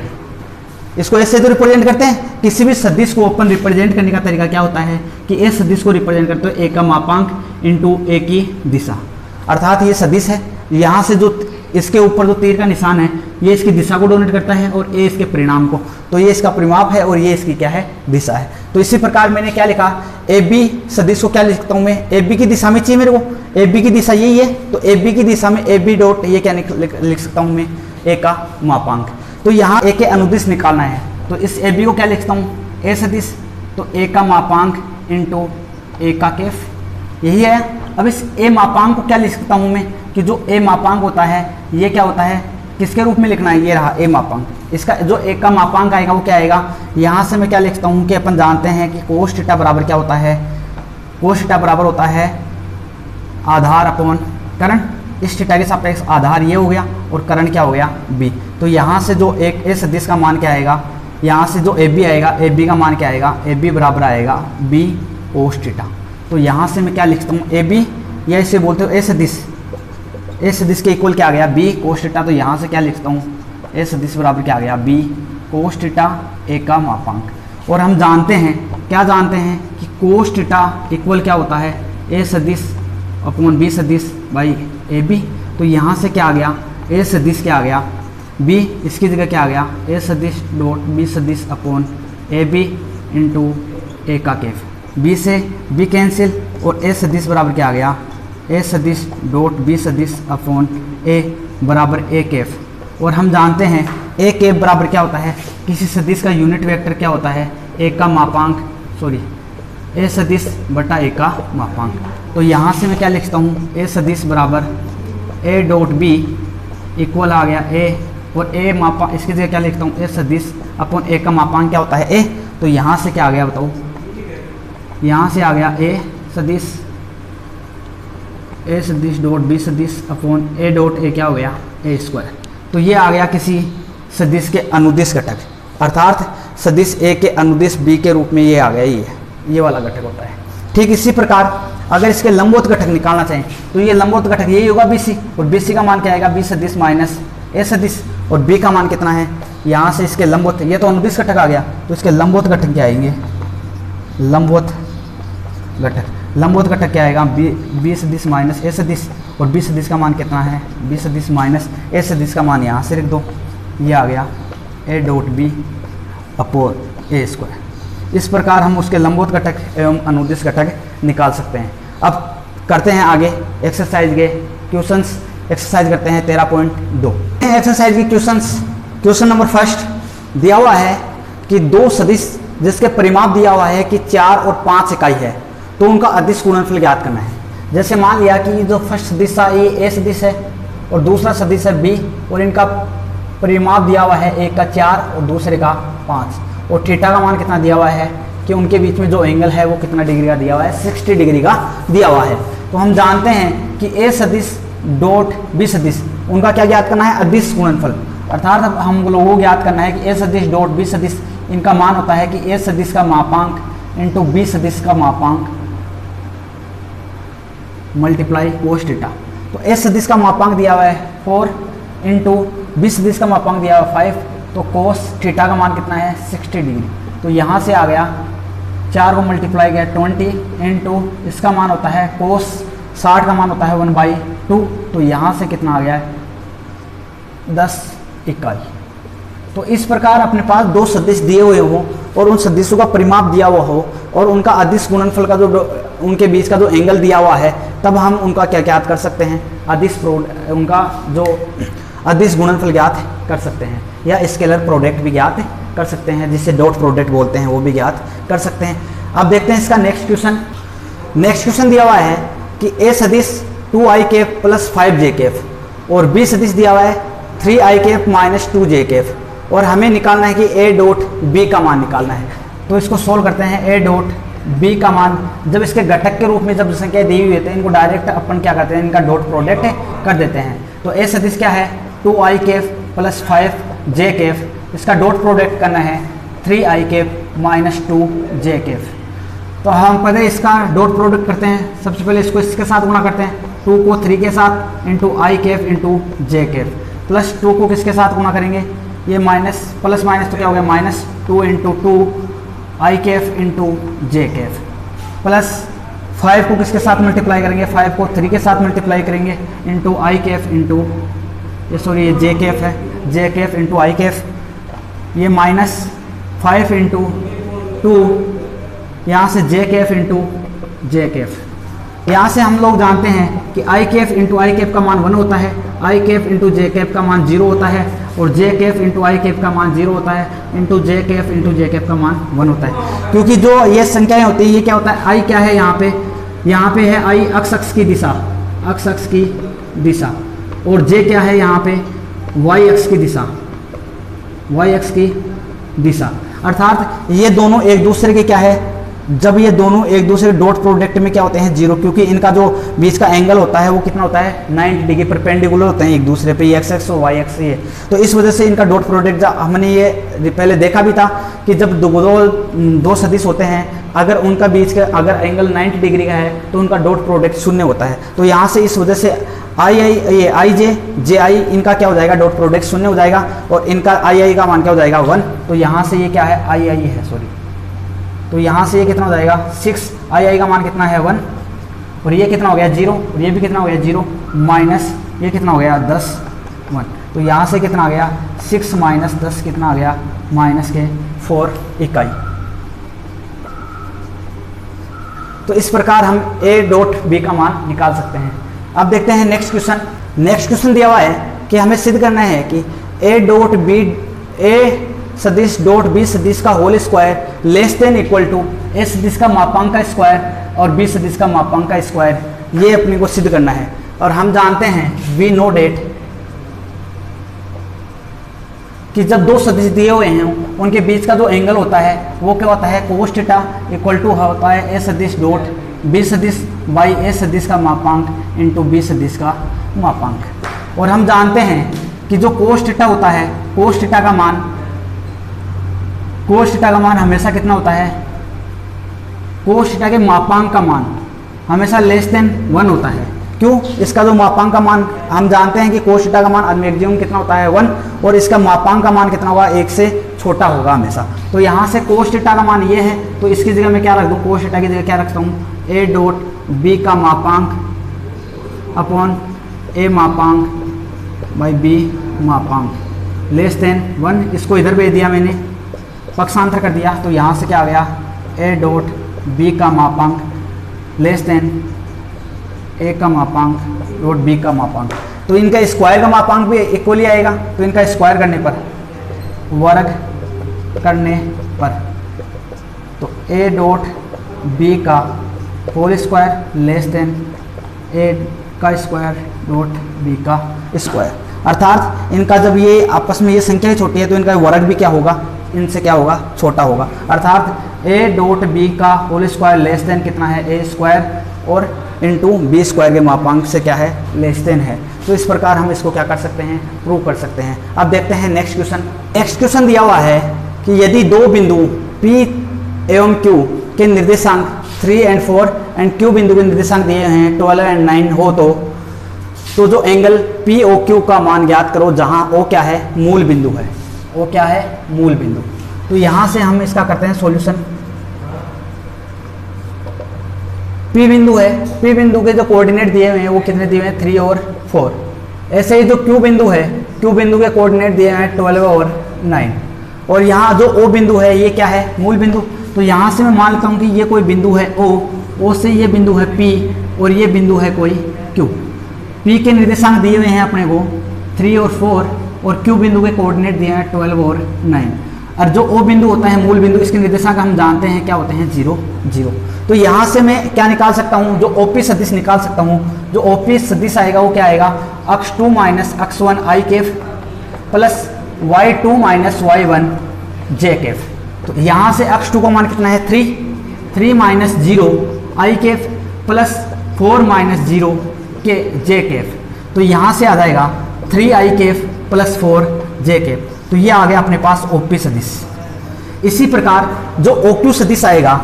इसको ऐसे तो रिप्रेजेंट करते हैं। किसी भी सदिश को अपन रिप्रेजेंट करने का तरीका क्या होता है कि ए सदिश को रिप्रेजेंट करते हो ए का मापांक इंटू ए की दिशा। अर्थात ये सदिश है, यहाँ से जो इसके ऊपर जो तीर का निशान है ये इसकी दिशा को डोनेट करता है और ए इसके परिणाम को, तो ये इसका परिमाप है और ये इसकी क्या है दिशा है। तो इसी प्रकार मैंने क्या लिखा ए बी सदिश को क्या लिखता हूँ मैं ए बी की दिशा में चाहिए मेरे को, ए बी की दिशा यही है, तो ए बी की दिशा में ए बी डॉट ये क्या लिख सकता हूँ मैं ए का मापांक। तो यहाँ ए के अनुदिश निकालना है, तो इस ए बी को क्या लिखता हूँ ए सदिश, तो ए का मापांक इंटू ए का कैफ, यही है। अब इस ए मापांक को क्या लिख सकता हूँ मैं कि जो ए मापांक होता है ये क्या होता है किसके रूप में लिखना है, ये रहा ए मापांक। इसका जो ए का मापांक आएगा वो क्या आएगा, यहाँ से मैं क्या लिखता हूँ कि अपन जानते हैं कि कोस थीटा बराबर क्या होता है, कोस थीटा बराबर होता है आधार अपॉन करण। इस थीटा के सापेक्ष आधार ये हो गया और करण क्या हो गया बी। तो यहाँ से जो एक ए सदिश का मान क्या आएगा, यहाँ से जो ए बी आएगा ए बी का मान क्या आएगा, ए बी बराबर आएगा बी कोस थीटा। तो यहाँ से मैं क्या लिखता हूँ ए बी, या इसे बोलते हो ए सदिश, ए सदिश के इक्वल क्या आ गया बी कोस थीटा। तो यहाँ से क्या लिखता हूँ ए सदिश बराबर क्या आ गया बी कोस थीटा ए का मापांक। और हम जानते हैं क्या जानते हैं कि कोस थीटा इक्वल क्या होता है ए सदिश अपॉन बी सदिश बाई ए बी। तो यहाँ से क्या आ गया ए सदिश क्या आ गया बी, इसकी जगह क्या आ गया ए सदिश डॉट बी सदिश अपॉन ए बी इंटू ए का कैफ, बी से बी कैंसिल और ए सदिश बराबर क्या आ गया ए सदिश डॉट बी सदिश अपॉन ए बराबर ए कैफ। और हम जानते हैं ए कैफ बराबर क्या होता है, किसी सदिश का यूनिट वेक्टर क्या होता है, ए का मापांक, सॉरी ए सदिश बटा ए का मापांक। तो यहाँ से मैं क्या लिखता हूँ, ए सदिश बराबर ए डॉट बी इक्वल आ गया ए, और ए मापांक इसकी जगह क्या लिखता हूँ, ए सदिश अपॉन ए का मापांक क्या होता है ए। तो यहाँ से क्या आ गया बताओ, यहाँ से आ गया ए सदिश डॉट बी सदिश अपॉन ए डॉट ए क्या हो गया, ए स्क्वायर। तो ये आ गया किसी सदिश के अनुदिश घटक, अर्थात सदिश ए के अनुदिश बी के रूप में ये आ गया, ये वाला घटक होता है। ठीक इसी प्रकार अगर इसके लंबवत घटक निकालना चाहें तो ये लंबवत घटक यही होगा BC, और BC का मान क्या आएगा, बी सदिश माइनस ए सदिश, और B का मान कितना है, यहाँ से इसके लंबवत, ये तो अनुदिश घटक आ गया, तो इसके लंबवत घटक क्या आएंगे, लंबवत घटक क्या आएगा, बी सदिश माइनस ए सदिश, और बी सदिश का मान कितना है, बी सदिश माइनस ए सदिश का मान यहाँ से लिख दो, ये आ गया A dot B upon A square. इस प्रकार हम उसके लंबवत घटक एवं अनुदिश घटक निकाल सकते हैं। अब करते हैं आगे एक्सरसाइज के क्वेश्चंस। एक्सरसाइज करते हैं 13.2। एक्सरसाइज के क्वेश्चन नंबर फर्स्ट दिया हुआ है कि दो सदिश जिसके परिमाप दिया हुआ है कि 4 और 5 इकाई है, तो उनका अदिश गुणनफल ज्ञात करना है। जैसे मान लिया कि जो फर्स्ट सदिश था ये ए सदिश है और दूसरा सदिश है बी, और इनका परिमाप दिया हुआ है, एक का 4 और दूसरे का 5, और थीटा का मान कितना दिया हुआ है कि उनके बीच में जो एंगल है वो कितना डिग्री का दिया हुआ है, 60 डिग्री का दिया हुआ है। तो हम जानते हैं कि ए सदिश डॉट बी सदिश, उनका क्या ज्ञात करना है, अदिश गुणनफल। अर्थात अब हम लोगों को ज्ञात करना है कि ए सदिश डॉट बी सदिश, इनका मान होता है कि ए सदिश का मापांक इंटू बी सदिश का मापांक मल्टीप्लाई कोस थीटा। तो ए सदिश का मापांक दिया हुआ है 4 इंटू बी सदिश का मापांक दिया हुआ है 5, तो कोस थीटा का मान कितना है, 60 डिग्री। तो यहाँ से आ गया 4 को मल्टीप्लाई किया 20 इंटू इसका मान होता है कोस 60 का मान होता है 1/2, तो यहाँ से कितना आ गया है 10 इकाई। तो इस प्रकार अपने पास दो सदिश दिए हुए हो और उन सदिशों का परिमाप दिया हुआ हो और उनका अदिश गुणनफल का जो उनके बीच का जो एंगल दिया हुआ है, तब हम उनका क्या ज्ञात कर सकते हैं, उनका जो अदिश गुणनफल ज्ञात कर सकते हैं, या स्केलर प्रोडक्ट भी ज्ञात कर सकते हैं, जिसे डॉट प्रोडक्ट बोलते हैं, वो भी ज्ञात कर सकते हैं। अब देखते हैं इसका नेक्स्ट क्वेश्चन दिया हुआ है कि ए सदिश 2i Kaif plus 5j Kaif और बी सदिश दिया हुआ है 3i Kaif minus 2j Kaif, और हमें निकालना है कि ए डॉट बी का मान निकालना है। तो इसको सोल्व करते हैं। ए डॉट बी का मान, जब इसके घटक के रूप में जब संख्या दी हुई है तो इनको डायरेक्ट अपन क्या करते हैं, इनका डॉट प्रोडक्ट कर देते हैं। तो ए सदिश क्या है, 2i Kaif plus 5j Kaif, इसका डॉट प्रोडक्ट करना है 3i Kaif minus 2j Kaif. तो हम पहले इसका डॉट प्रोडक्ट करते हैं। सबसे पहले इसको इसके साथ गुणा करते हैं, 2 को 3 के साथ इंटू आई कैफ इंटू जे कैफ, प्लस 2 को किसके साथ गुणा करेंगे, ये माइनस प्लस माइनस तो क्या हो गया माइनस 2 इंटू 2 आई कैफ इंटू जे कैफ, प्लस 5 को किसके साथ मल्टीप्लाई करेंगे, 5 को 3 के साथ मल्टीप्लाई करेंगे इंटू आई कैफ इंटू ये जे कैफ है, जे कैफ इंटू आई कैफ, ये माइनस 5 इंटू 2, यहाँ से जे कैफ इंटू जे कैफ। यहाँ से हम लोग जानते हैं कि आई कैफ इंटू आई कैफ का मान 1 होता है, आई कैफ इंटू जे कैफ का मान 0 होता है, और जे कैफ इंटू आई कैफ का मान 0 होता है, इंटू जे कैफ इंटू जे कैफ का मान 1 होता है। क्योंकि जो ये संख्याएं होती है, ये क्या होता है, आई क्या है यहाँ पे है आई अक्ष की दिशा, अक्ष की दिशा, और जे क्या है यहाँ पे वाई अक्ष की दिशा, वाई अक्ष की दिशा। अर्थात ये दोनों एक दूसरे के क्या है, जब ये दोनों एक दूसरे डॉट प्रोडक्ट में क्या होते हैं 0, क्योंकि इनका जो बीच का एंगल होता है वो कितना होता है 90 डिग्री परपेंडिकुलर होते हैं एक दूसरे पे, ये एक्स एक्स और वाई एक्स ये। तो इस वजह से इनका डॉट प्रोडक्ट हमने ये पहले देखा भी था कि जब दो सदिश होते हैं, अगर उनका बीच का अगर एंगल 90 डिग्री का है तो उनका डॉट प्रोडक्ट 0 होता है। तो यहाँ से इस वजह से आई जे आई इनका क्या हो जाएगा, डॉट प्रोडक्ट 0 हो जाएगा, और इनका आई का मान क्या हो जाएगा 1। तो यहाँ से ये क्या है आई है, सॉरी, तो यहाँ से ये कितना हो जाएगा 6, आई का मान कितना है 1, और ये कितना हो गया 0, और ये भी कितना हो गया 0, माइनस ये कितना हो गया 10 1। तो यहाँ से कितना आ गया 6 माइनस 10 कितना आ गया माइनस के 4 इकाई। तो इस प्रकार हम a डॉट b का मान निकाल सकते हैं। अब देखते हैं नेक्स्ट क्वेश्चन। नेक्स्ट क्वेश्चन दिया हुआ है कि हमें सिद्ध करना है कि a डॉट b a सदिश डॉट b सदिश का whole square less than equal to a सदिश का मापांक का स्क्वायर और b सदिश का मापांक का स्क्वायर, ये अपने को सिद्ध करना है। और हम जानते हैं वी नो डेट कि जब दो सदिश दिए हुए हैं उनके बीच का जो एंगल होता है वो क्या होता है कोस थीटा इक्वल टू होता है ए सदिश डॉट बी सदिश बाई ए सदिश का मापांक इंटू बी सदिश का मापांक। और हम जानते हैं कि जो कोस थीटा होता है कोस थीटा का मान हमेशा कितना होता है, कोस थीटा के मापांक का मान हमेशा लेस देन 1 होता है। क्यों? इसका जो मापांक का मान हम जानते हैं कि कोस थीटा का मान मैक्सिमम कितना होता है 1 और इसका मापांक का मान कितना होगा 1 से छोटा होगा हमेशा। तो यहाँ से कोस थीटा का मान ये है, तो इसकी जगह मैं क्या रख दूँ, कोस थीटा की जगह क्या रखता हूँ a डॉट b का मापांक अपॉन a मापांक बाई b मापांक लेस देन 1। इसको इधर भेज दिया मैंने, पक्षांतर कर दिया, तो यहाँ से क्या आ गया a डॉट b का मापांक लेस देन a का मापांक डॉट b का मापांक। तो इनका स्क्वायर का मापांक भी इक्वली आएगा, तो इनका स्क्वायर करने पर वर्ग करने पर तो a डॉट b का whole square less than a का स्क्वायर डॉट b का स्क्वायर। अर्थात इनका जब ये आपस में ये संख्या छोटी है तो इनका वर्ग भी क्या होगा, इनसे क्या होगा, छोटा होगा। अर्थात a डॉट b का होल स्क्वायर लेस देन कितना है a स्क्वायर और इंटू बी स्क्वायर के मापांक से क्या है लेस देन है। तो इस प्रकार हम इसको क्या कर सकते हैं, प्रूव कर सकते हैं। अब देखते हैं नेक्स्ट क्वेश्चन। नेक्स्ट क्वेश्चन दिया हुआ है कि यदि दो बिंदु P एवं Q के निर्देशांक 3 और 4 एंड Q बिंदु के निर्देशांक दिए हैं 12 और 9 हो तो जो एंगल POQ का मान ज्ञात करो जहां O क्या है, मूल बिंदु है। O क्या है, मूल बिंदु। तो यहां से हम इसका करते हैं सॉल्यूशन। P बिंदु है, P बिंदु के जो कोऑर्डिनेट दिए हुए हैं वो कितने दिए हुए हैं 3 और 4। ऐसे ही जो Q बिंदु है, Q बिंदु के कोऑर्डिनेट दिए हैं 12 और 9। और यहाँ जो O बिंदु है ये क्या है, मूल बिंदु। तो यहाँ से मैं मान लेता हूँ कि ये कोई बिंदु है O से ये बिंदु है P और ये बिंदु है कोई Q। P के निर्देशांक दिए हुए हैं अपने को 3 और 4 और Q बिंदु के कोऑर्डिनेट दिए हैं 12 और 9। और जो O बिंदु होता है मूल बिंदु, इसके निर्देशांक हम जानते हैं क्या होते हैं 0 0। तो यहाँ से मैं क्या निकाल सकता हूँ, जो OP सदिश निकाल सकता हूँ। जो OP सदिश आएगा वो क्या आएगा, अक्ष 2 माइनस अक्ष 1 i Kaif plus y2 minus y1 j Kaif. तो यहाँ से अक्ष 2 का मान कितना है 3 minus 0 i Kaif plus 4 minus 0 के j कैफ। तो यहाँ से आ जाएगा 3i Kaif plus 4 j Kaif. तो ये आ गया अपने पास OP सदिश। इसी प्रकार जो OQ सदिश आएगा,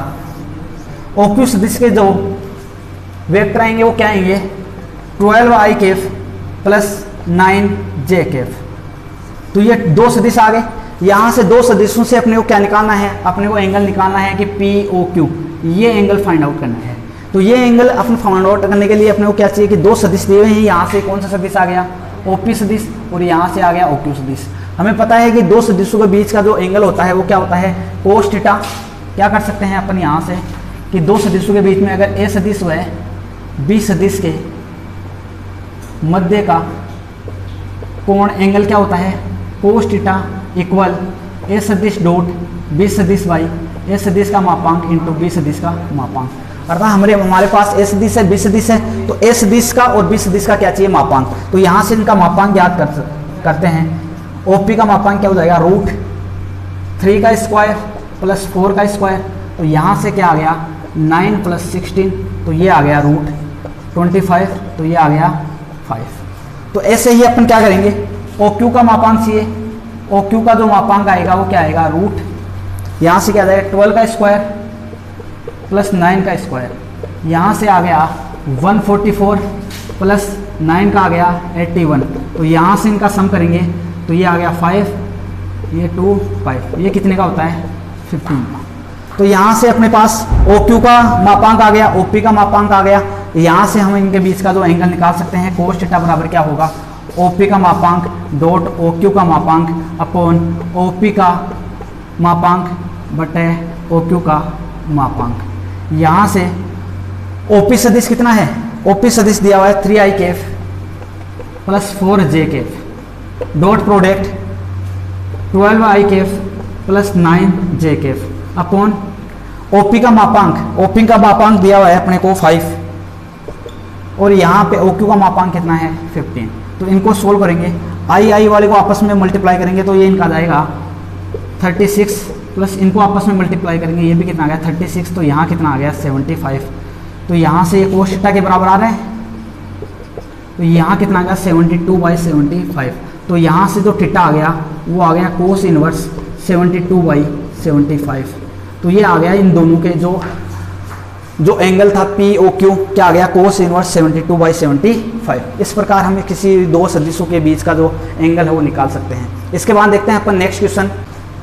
OQ सदिश के जो वेक्टर आएंगे वो क्या आएंगे 12i Kaif plus 9j Kaif. तो ये दो सदिश आ गए। यहाँ से दो सदिशों से अपने को क्या निकालना है, अपने को एंगल निकालना है कि POQ, ये एंगल फाइंड आउट करना है। तो ये एंगल अपने फाइंड आउट करने के लिए अपने को क्या चाहिए कि दो सदिश दिए हुए हैं। यहाँ से कौन सा सदिश आ गया OP सदिश और यहाँ से आ गया OQ सदिश। हमें पता है कि दो सदिशों के बीच का जो एंगल होता है वो क्या होता है कोस थीटा। क्या कर सकते हैं अपन यहाँ से कि दो सदिशों के बीच में अगर A सदिश है B सदिश के मध्य का कोण एंगल क्या होता है कोस थीटा इक्वल A सदिश डॉट B सदिश बाई A सदिश का मापांक इंटू B सदिश का मापांक। अर्थात हमारे पास A सदिश है B सदिश है, तो A सदिश का और B सदिश का क्या चाहिए मापांक। तो यहाँ से इनका मापांक ज्ञात करते हैं। OP का मापांक क्या हो जाएगा √3 का स्क्वायर प्लस 4 का स्क्वायर। तो यहाँ से क्या आ गया 9 प्लस 16, तो ये आ गया √25, तो ये आ गया 5। तो ऐसे ही अपन क्या करेंगे OQ का मापांक चाहिए। OQ का जो मापांक आएगा वो क्या आएगा यहाँ से क्या आ जाएगा 12 का स्क्वायर प्लस 9 का स्क्वायर। यहाँ से आ गया 144 प्लस 9 का आ गया 81। तो यहाँ से इनका सम करेंगे तो ये आ गया 5, ये 2 5, ये कितने का होता है 15। तो यहाँ से अपने पास OQ का मापांक आ गया, OP का मापांक आ गया। यहाँ से हम इनके बीच का जो एंगल निकाल सकते हैं कोस थीटा बराबर क्या होगा OP का मापांक डॉट OQ का मापांक अपॉन OP का मापांक बटे OQ का मापांक। यहाँ से ओपी सदिश कितना है, ओपी सदिश दिया हुआ है 3i cap plus 4j cap, dot product 12i cap plus 9j cap upon OP का मापांक, ओपी का मापांक दिया हुआ है अपने को 5 और यहाँ पे ओक्यू का मापांक कितना है 15। तो इनको सोल्व करेंगे, आई वाले को आपस में मल्टीप्लाई करेंगे तो ये इनका जाएगा 36 प्लस इनको आपस में मल्टीप्लाई करेंगे, ये भी कितना आ गया 36, तो यहाँ कितना आ गया 75। तो यहाँ से कोस थीटा के बराबर आ रहा है, तो यहाँ कितना आ गया 72/75। तो यहाँ से जो थीटा आ गया वो आ गया कोस इनवर्स 72/75। तो ये आ गया इन दोनों के जो एंगल था पी ओ क्यू, क्या आ गया कोस इनवर्स 72/75। इस प्रकार हम किसी दो सदिशों के बीच का जो एंगल है वो निकाल सकते हैं। इसके बाद देखते हैं अपन नेक्स्ट क्वेश्चन।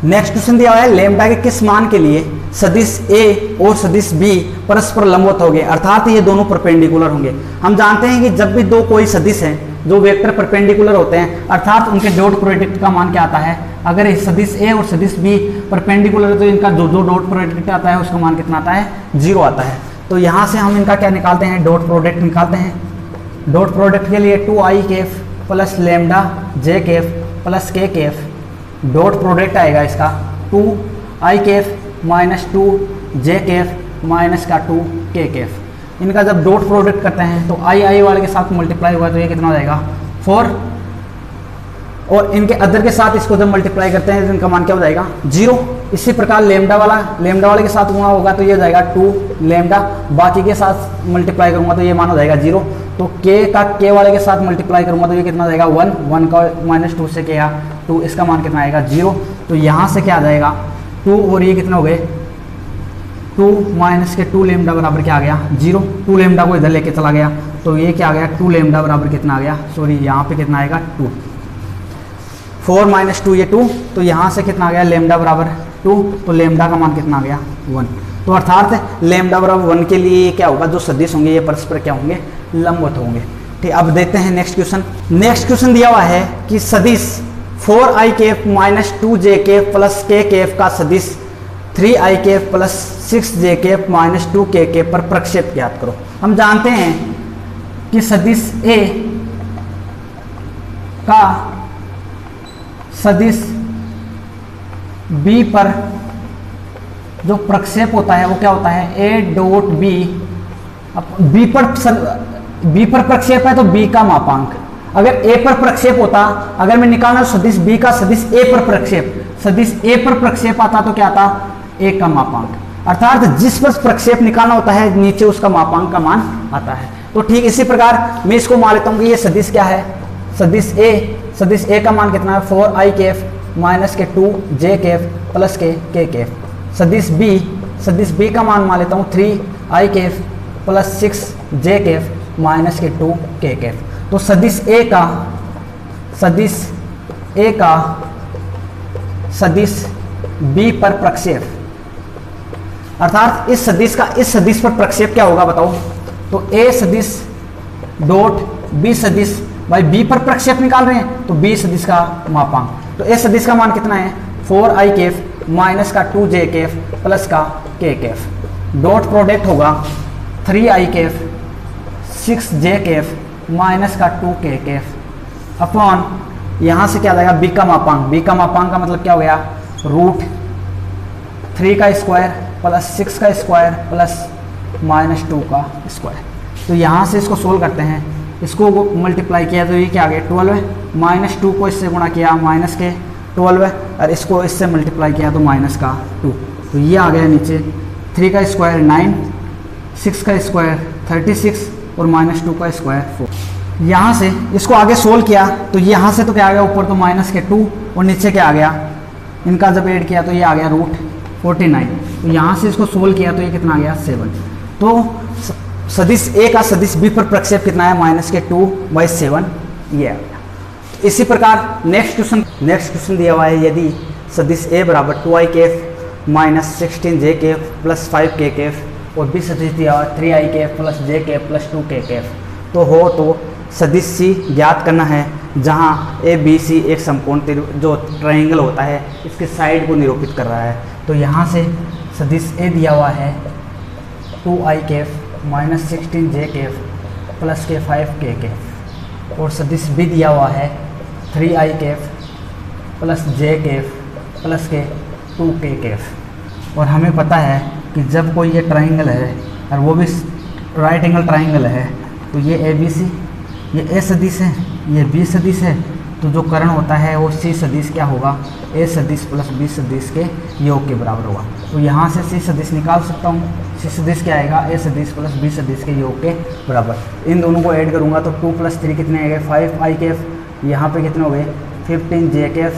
नेक्स्ट क्वेश्चन दिया हुआ है लैम्डा के किस मान के लिए सदिश ए और सदिश बी परस्पर लंबवत होंगे, अर्थात ये दोनों परपेंडिकुलर होंगे। हम जानते हैं कि जब भी दो कोई सदिश हैं जो वेक्टर परपेंडिकुलर होते हैं, अर्थात उनके डॉट प्रोडक्ट का मान क्या आता है, अगर सदिश ए और सदिश बी परपेंडिकुलर है तो इनका जो डॉट प्रोडक्ट आता है उसका मान कितना आता है 0 आता है। तो यहाँ से हम इनका क्या निकालते हैं, डॉट प्रोडक्ट निकालते हैं। डॉट प्रोडक्ट के लिए 2i केफ प्लस लैम्डा जे केफ प्लस के केफ, डॉट प्रोडक्ट आएगा इसका 2i केफ माइनस 2j केफ माइनस का 2k केफ। इनका जब डॉट प्रोडक्ट करते हैं तो आई वाले के साथ मल्टीप्लाई हुआ तो ये कितना हो जाएगा 4, और इनके अदर के साथ इसको जब मल्टीप्लाई करते हैं तो इनका मान क्या हो जाएगा 0। इसी प्रकार लैम्डा वाले के साथ गुणा होगा तो ये हो जाएगा 2 लैम्डा, बाकी के साथ मल्टीप्लाई करूंगा तो ये मान हो जाएगा 0। तो के वाले के साथ मल्टीप्लाई करूंगा तो ये कितना हो जाएगा 1 का माइनस 2 से क्या 2, इसका मान कितना आएगा 0। तो यहाँ से क्या आ जाएगा 2 और ये कितना हो गए 2 माइनस के 2 लैम्डा बराबर क्या आ गया 0। 2 लैम्डा को इधर लेके चला गया तो ये क्या आ गया 2 लैम्डा बराबर कितना आ गया, सॉरी यहाँ पे कितना आएगा 2, 4 माइनस 2 ये 2, तो यहाँ से कितना आ गया लैम्डा बराबर 2, तो लैम्डा का मान कितना आ गया 1। तो अर्थात लैम्डा बराबर 1 के लिए क्या होगा, जो सदिश होंगे ये परस्पर क्या होंगे लंबवत होंगे। ठीक, अब देखते हैं नेक्स्ट क्वेश्चन। नेक्स्ट क्वेश्चन दिया हुआ है कि सदिश 4i cap minus 2j cap plus k cap का सदिश 3i केफ प्लस 6j केफ माइनस 2k केफ पर प्रक्षेप ज्ञात करो। हम जानते हैं कि सदिश A का सदिश B पर जो प्रक्षेप होता है वो क्या होता है A डॉट B। B पर प्रक्षेप है तो B का मापांक, अगर A पर प्रक्षेप होता, अगर मैं निकालना सदिश B का सदिश A पर प्रक्षेप, सदिश A पर प्रक्षेप आता तो क्या आता A का मापांक, अर्थात जिस पर प्रक्षेप निकालना होता है नीचे उसका मापांक का मान आता है। तो ठीक इसी प्रकार मैं इसको मान लेता हूँ कि ये सदिश क्या है, सदिश A का मान कितना है 4i केफ माइनस के 2j केफ प्लस के k केफ। सदिश B का मान लेता हूँ 3i केफ प्लस 6j केफ माइनस के 2k केफ। तो सदिश A का सदिश B पर प्रक्षेप, अर्थात इस सदिश पर प्रक्षेप क्या होगा बताओ, तो A सदिश डॉट B सदिश, भाई B पर प्रक्षेप निकाल रहे हैं तो B सदिश का मापांक, तो A सदिश का मान कितना है 4i केफ माइनस का 2j केफ प्लस का k केफ, डॉट प्रोडक्ट होगा 3i केफ 6j केफ माइनस का 2k केफ अपॉन यहाँ से क्या आ जाएगा B का मापांक का मतलब क्या हो गया रूट 3 का स्क्वायर प्लस 6 का स्क्वायर प्लस माइनस 2 का स्क्वायर। तो यहाँ से इसको सोल्व करते हैं, इसको मल्टीप्लाई किया तो ये क्या आ गया 12 है, माइनस 2 को इससे गुणा किया माइनस के 12 है, और इसको इससे मल्टीप्लाई किया तो माइनस का 2, तो ये आ गया नीचे 3 का स्क्वायर 9, 6 का स्क्वायर 36 और माइनस 2 का स्क्वायर 4। यहाँ से इसको आगे सोल्व किया तो यहाँ से तो क्या आ गया ऊपर तो माइनस के 2 और नीचे क्या आ गया, इनका जब ऐड किया तो ये आ गया रूट 49। तो यहाँ से इसको सोल्व किया तो ये कितना आ गया 7। तो सदिश A का सदिश B पर प्रक्षेप कितना है माइनस के 2/7, ये आ गया। इसी प्रकार नेक्स्ट क्वेश्चन दिया हुआ है, यदि सदिश A बराबर 2i केफ माइनस 16j केफ प्लस 5k केफ और B सदिश दिया हुआ 3i cap plus j cap plus 2k cap तो हो, तो सदिश C ज्ञात करना है जहाँ ABC एक समकोण जो ट्रायंगल होता है इसके साइड को निरूपित कर रहा है। तो यहाँ से सदिश A दिया हुआ है 2i cap minus 16 j cap plus के 5 k कैफ, और सदिश भी दिया हुआ है 3i Kaif plus j cap plus के 2k कैफ। और हमें पता है कि जब कोई ये ट्राइंगल है और वो भी राइट एंगल ट्राइंगल है, तो ये ABC, ये A सदिश है, ये B सदिश है, तो जो कर्ण होता है वो C सदिश क्या होगा, A सदिश प्लस B सदिश के योग के बराबर होगा। तो यहाँ से C सदिश निकाल सकता हूँ। C सदिश क्या आएगा, A सदिश प्लस B सदिश के योग के बराबर। इन दोनों को ऐड करूँगा तो 2 + 3 कितने आ गए, 5i कैफ, यहाँ पे कितने हो गए 15 j कैफ,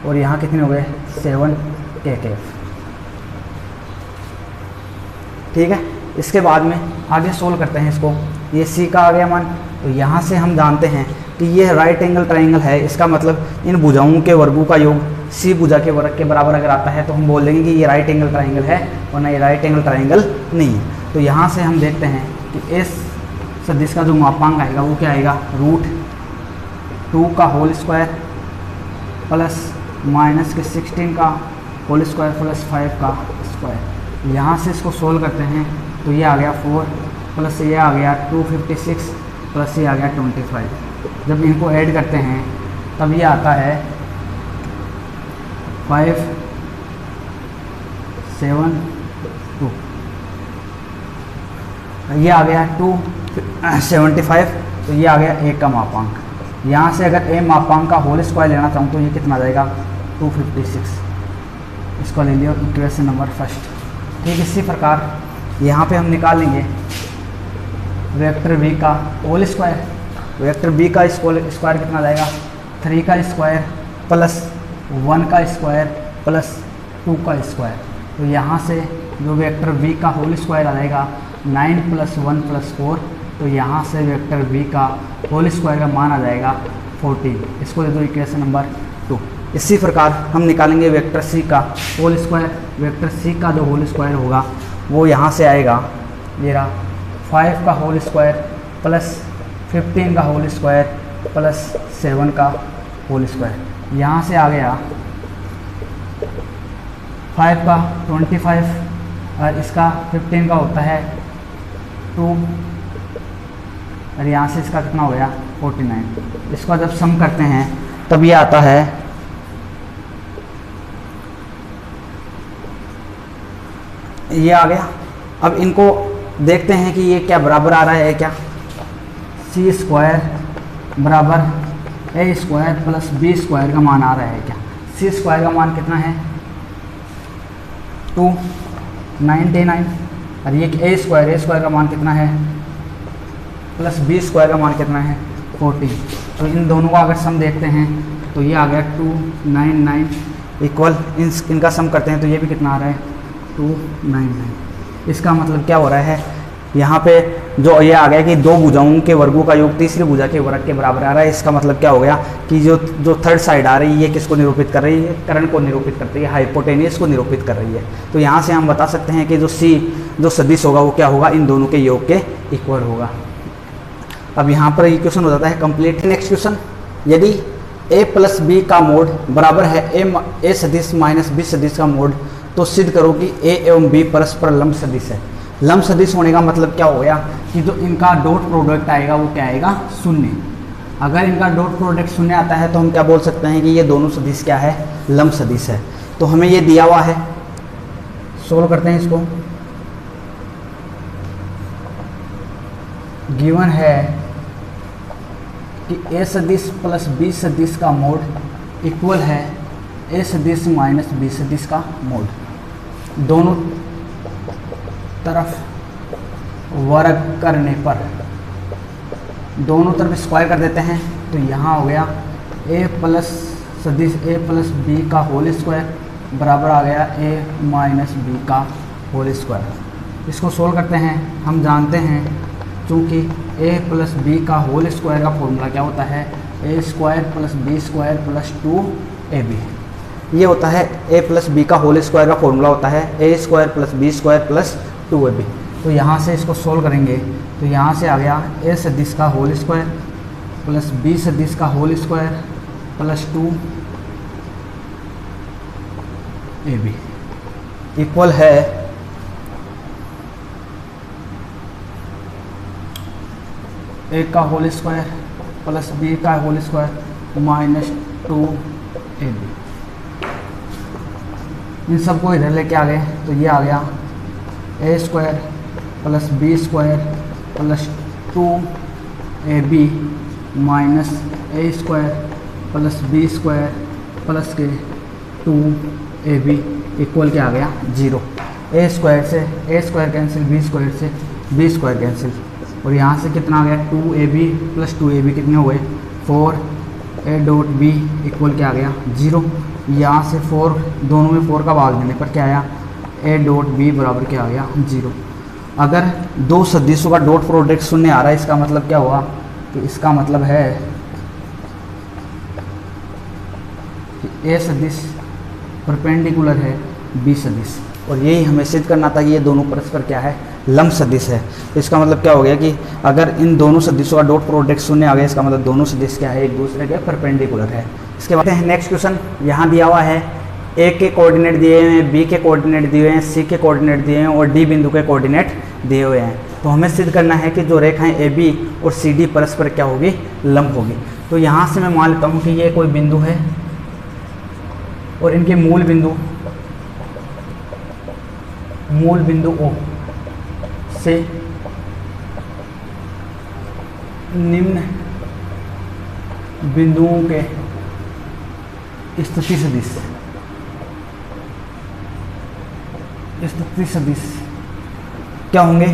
और यहाँ कितने हो गए 7 k कैफ। ठीक है, इसके बाद में आगे सोल्व करते हैं इसको। ये C का आ गया मान, तो यहाँ से हम जानते हैं कि ये राइट एंगल ट्राइंगल है, इसका मतलब इन भुजाओं के वर्गों का योग C भुजा के वर्ग के बराबर अगर आता है तो हम बोल देंगे कि ये राइट एंगल ट्राइंगल है, और ना ये राइट एंगल ट्राइंगल नहीं है। तो यहाँ से हम देखते हैं कि इस सदिश का जो मापांक आएगा वो क्या आएगा, √2 का होल स्क्वायर प्लस माइनस के 16 का होल स्क्वायर प्लस 5 का स्क्वायर। यहाँ से इसको सोल्व करते हैं तो ये आ गया 4 प्लस ये आ गया 256 प्लस ये आ गया 25। जब इनको ऐड करते हैं तब ये आता है 5 7 2, ये आ गया 275, तो ये आ गया A का मापांक। यहाँ से अगर A मापांक का होल स्क्वायर लेना चाहूँ तो ये कितना आ जाएगा 256। इसको ले लियो इक्वेशन नंबर फर्स्ट। ठीक, इसी प्रकार यहाँ पे हम निकाल लेंगे वेक्टर b का होल स्क्वायर। वेक्टर b का स्क्वायर कितना आ जाएगा, 3 का स्क्वायर प्लस 1 का स्क्वायर प्लस 2 का स्क्वायर। तो यहाँ से जो वेक्टर b का होल स्क्वायर आ जाएगा 9 + 1 + 4, तो यहाँ से वेक्टर b का होल स्क्वायर का मान आ जाएगा 14। इसको दे दो इक्वेशन नंबर 2। इसी प्रकार हम निकालेंगे वेक्टर c का होल स्क्वायर। वेक्टर c का जो होल स्क्वायर होगा वो यहाँ से आएगा, ये रहा 5 का होल स्क्वायर प्लस 15 का होल स्क्वायर प्लस 7 का होल स्क्वायर। यहाँ से आ गया 5 का 25 और इसका 15 का होता है 2, और यहाँ से इसका कितना हो गया 49। इसको जब सम करते हैं तब ये आता है ये आ गया। अब इनको देखते हैं कि ये क्या बराबर आ रहा है, क्या C स्क्वायर बराबर A square plus B square का मान आ रहा है क्या। C स्क्वायर का मान कितना है 299, और ये A स्क्वायर का मान कितना है प्लस B स्क्वायर का मान कितना है 40। तो इन दोनों का अगर सम देखते हैं तो ये आ गया 299 इक्वल, इनका सम करते हैं तो ये भी कितना आ रहा है 299। इसका मतलब क्या हो रहा है, यहाँ पे जो ये आ गया कि दो भुजाओं के वर्गों का योग तीसरी भुजा के वर्ग के बराबर आ रहा है। इसका मतलब क्या हो गया कि जो थर्ड साइड आ रही है ये किसको निरूपित कर रही है, कर्ण को निरूपित करती है, हाइपोटेनियस को निरूपित कर रही है। तो यहाँ से हम बता सकते हैं कि जो C जो सदिश होगा वो क्या होगा, इन दोनों के योग के इक्वल होगा। अब यहाँ पर इक्वेशन हो जाता है कंप्लीट। नेक्स्ट क्वेश्चन, यदि A प्लस B का मोड बराबर है A सदिश माइनस B सदिश का मोड, तो सिद्ध करो कि A एवं B परस्पर लंब सदिश है। लंब सदिश होने का मतलब क्या हो गया कि जो इनका डॉट प्रोडक्ट आएगा वो क्या आएगा 0। अगर इनका डॉट प्रोडक्ट 0 आता है तो हम क्या बोल सकते हैं कि ये दोनों सदिश क्या है, लंब सदिश है। तो हमें ये दिया हुआ है, सोल्व करते हैं इसको। गिवन है कि A सदिश प्लस B सदिश का मोड इक्वल है A सदिश माइनस B सदिश का मोड। दोनों तरफ वर्ग करने पर दोनों तरफ स्क्वायर कर देते हैं, तो यहाँ हो गया A प्लस सदिश A प्लस B का होल स्क्वायर बराबर आ गया A माइनस B का होल स्क्वायर। इसको सोल्व करते हैं। हम जानते हैं चूँकि A प्लस B का होल स्क्वायर का फॉर्मूला क्या होता है, A square plus B square plus 2AB। ये होता है A प्लस B का होल स्क्वायर का फॉर्मूला होता है A square plus B square plus 2AB। तो यहाँ से इसको सोल्व करेंगे तो यहाँ से आ गया A सदिश का होल स्क्वायर प्लस B सदिश का whole square plus 2AB equal है ए का होल स्क्वायर प्लस बी का होल स्क्वायर माइनस 2ab। इन सबको इधर लेके आ गए तो ये आ गया A square plus B square plus 2ab minus A square plus B square plus के 2ab इक्वल क्या आ गया 0। ए स्क्वायर से ए स्क्वायर कैंसिल, बी स्क्वायर से बी स्क्वायर कैंसिल, और यहाँ से कितना आ गया 2ab प्लस 2ab कितने हो गए 4a डॉट बी इक्वल क्या आ गया 0। यहाँ से 4 दोनों में 4 का भाग देने पर क्या आया a डॉट बी बराबर क्या आ गया 0। अगर दो सदिशों का डॉट प्रोडक्ट शून्य आ रहा है, इसका मतलब क्या हुआ कि इसका मतलब है कि a सदिश परपेंडिकुलर है b सदिश, और यही हमें सिद्ध करना था कि ये दोनों परस्पर क्या है लंब सदिश है। तो इसका मतलब क्या हो गया कि अगर इन दोनों सदिशों का डॉट प्रोडक्ट शून्य आ गया, इसका मतलब दोनों सदिश क्या है एक दूसरे के परपेंडिकुलर है। इसके बाद नेक्स्ट क्वेश्चन यहाँ दिया हुआ है ए के कोऑर्डिनेट दिए हुए हैं, बी के कोऑर्डिनेट दिए हुए हैं, सी के कोऑर्डिनेट दिए हैं और डी बिंदु के कोऑर्डिनेट दिए हुए हैं। तो हमें सिद्ध करना है कि जो रेखाएं ए बी और सी डी परस्पर क्या होगी लंब होगी। तो यहाँ से मैं मान लेता हूँ कि ये कोई बिंदु है और इनके मूल बिंदु ओ से निम्न बिंदुओं के स्थिति सदिश क्या होंगे,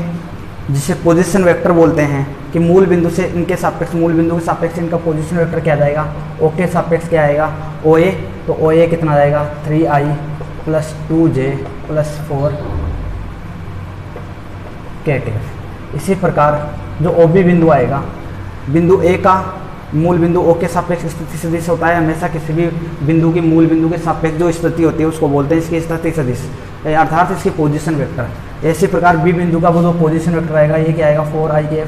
जिसे पोजीशन वेक्टर बोलते हैं कि मूल बिंदु से इनके सापेक्ष, मूल बिंदु के सापेक्ष इनका पोजीशन वेक्टर क्या जाएगा ओ के सापेक्ष क्या आएगा ओ ए। तो ओ ए कितना जाएगा 3i plus 2j plus 4k। इसी प्रकार जो ओ बी बिंदु आएगा, बिंदु ए का मूल बिंदु ओ के सापेक्ष स्थिति सदिश होता है। हमेशा किसी भी बिंदु की मूल बिंदु के सापेक्ष जो स्थिति होती है उसको बोलते हैं इसकी स्थिति सदिश, अर्थात इसकी पोजीशन वेक्टर। इसी प्रकार बी बिंदु का वो जो पोजीशन वेक्टर आएगा ये क्या आएगा 4i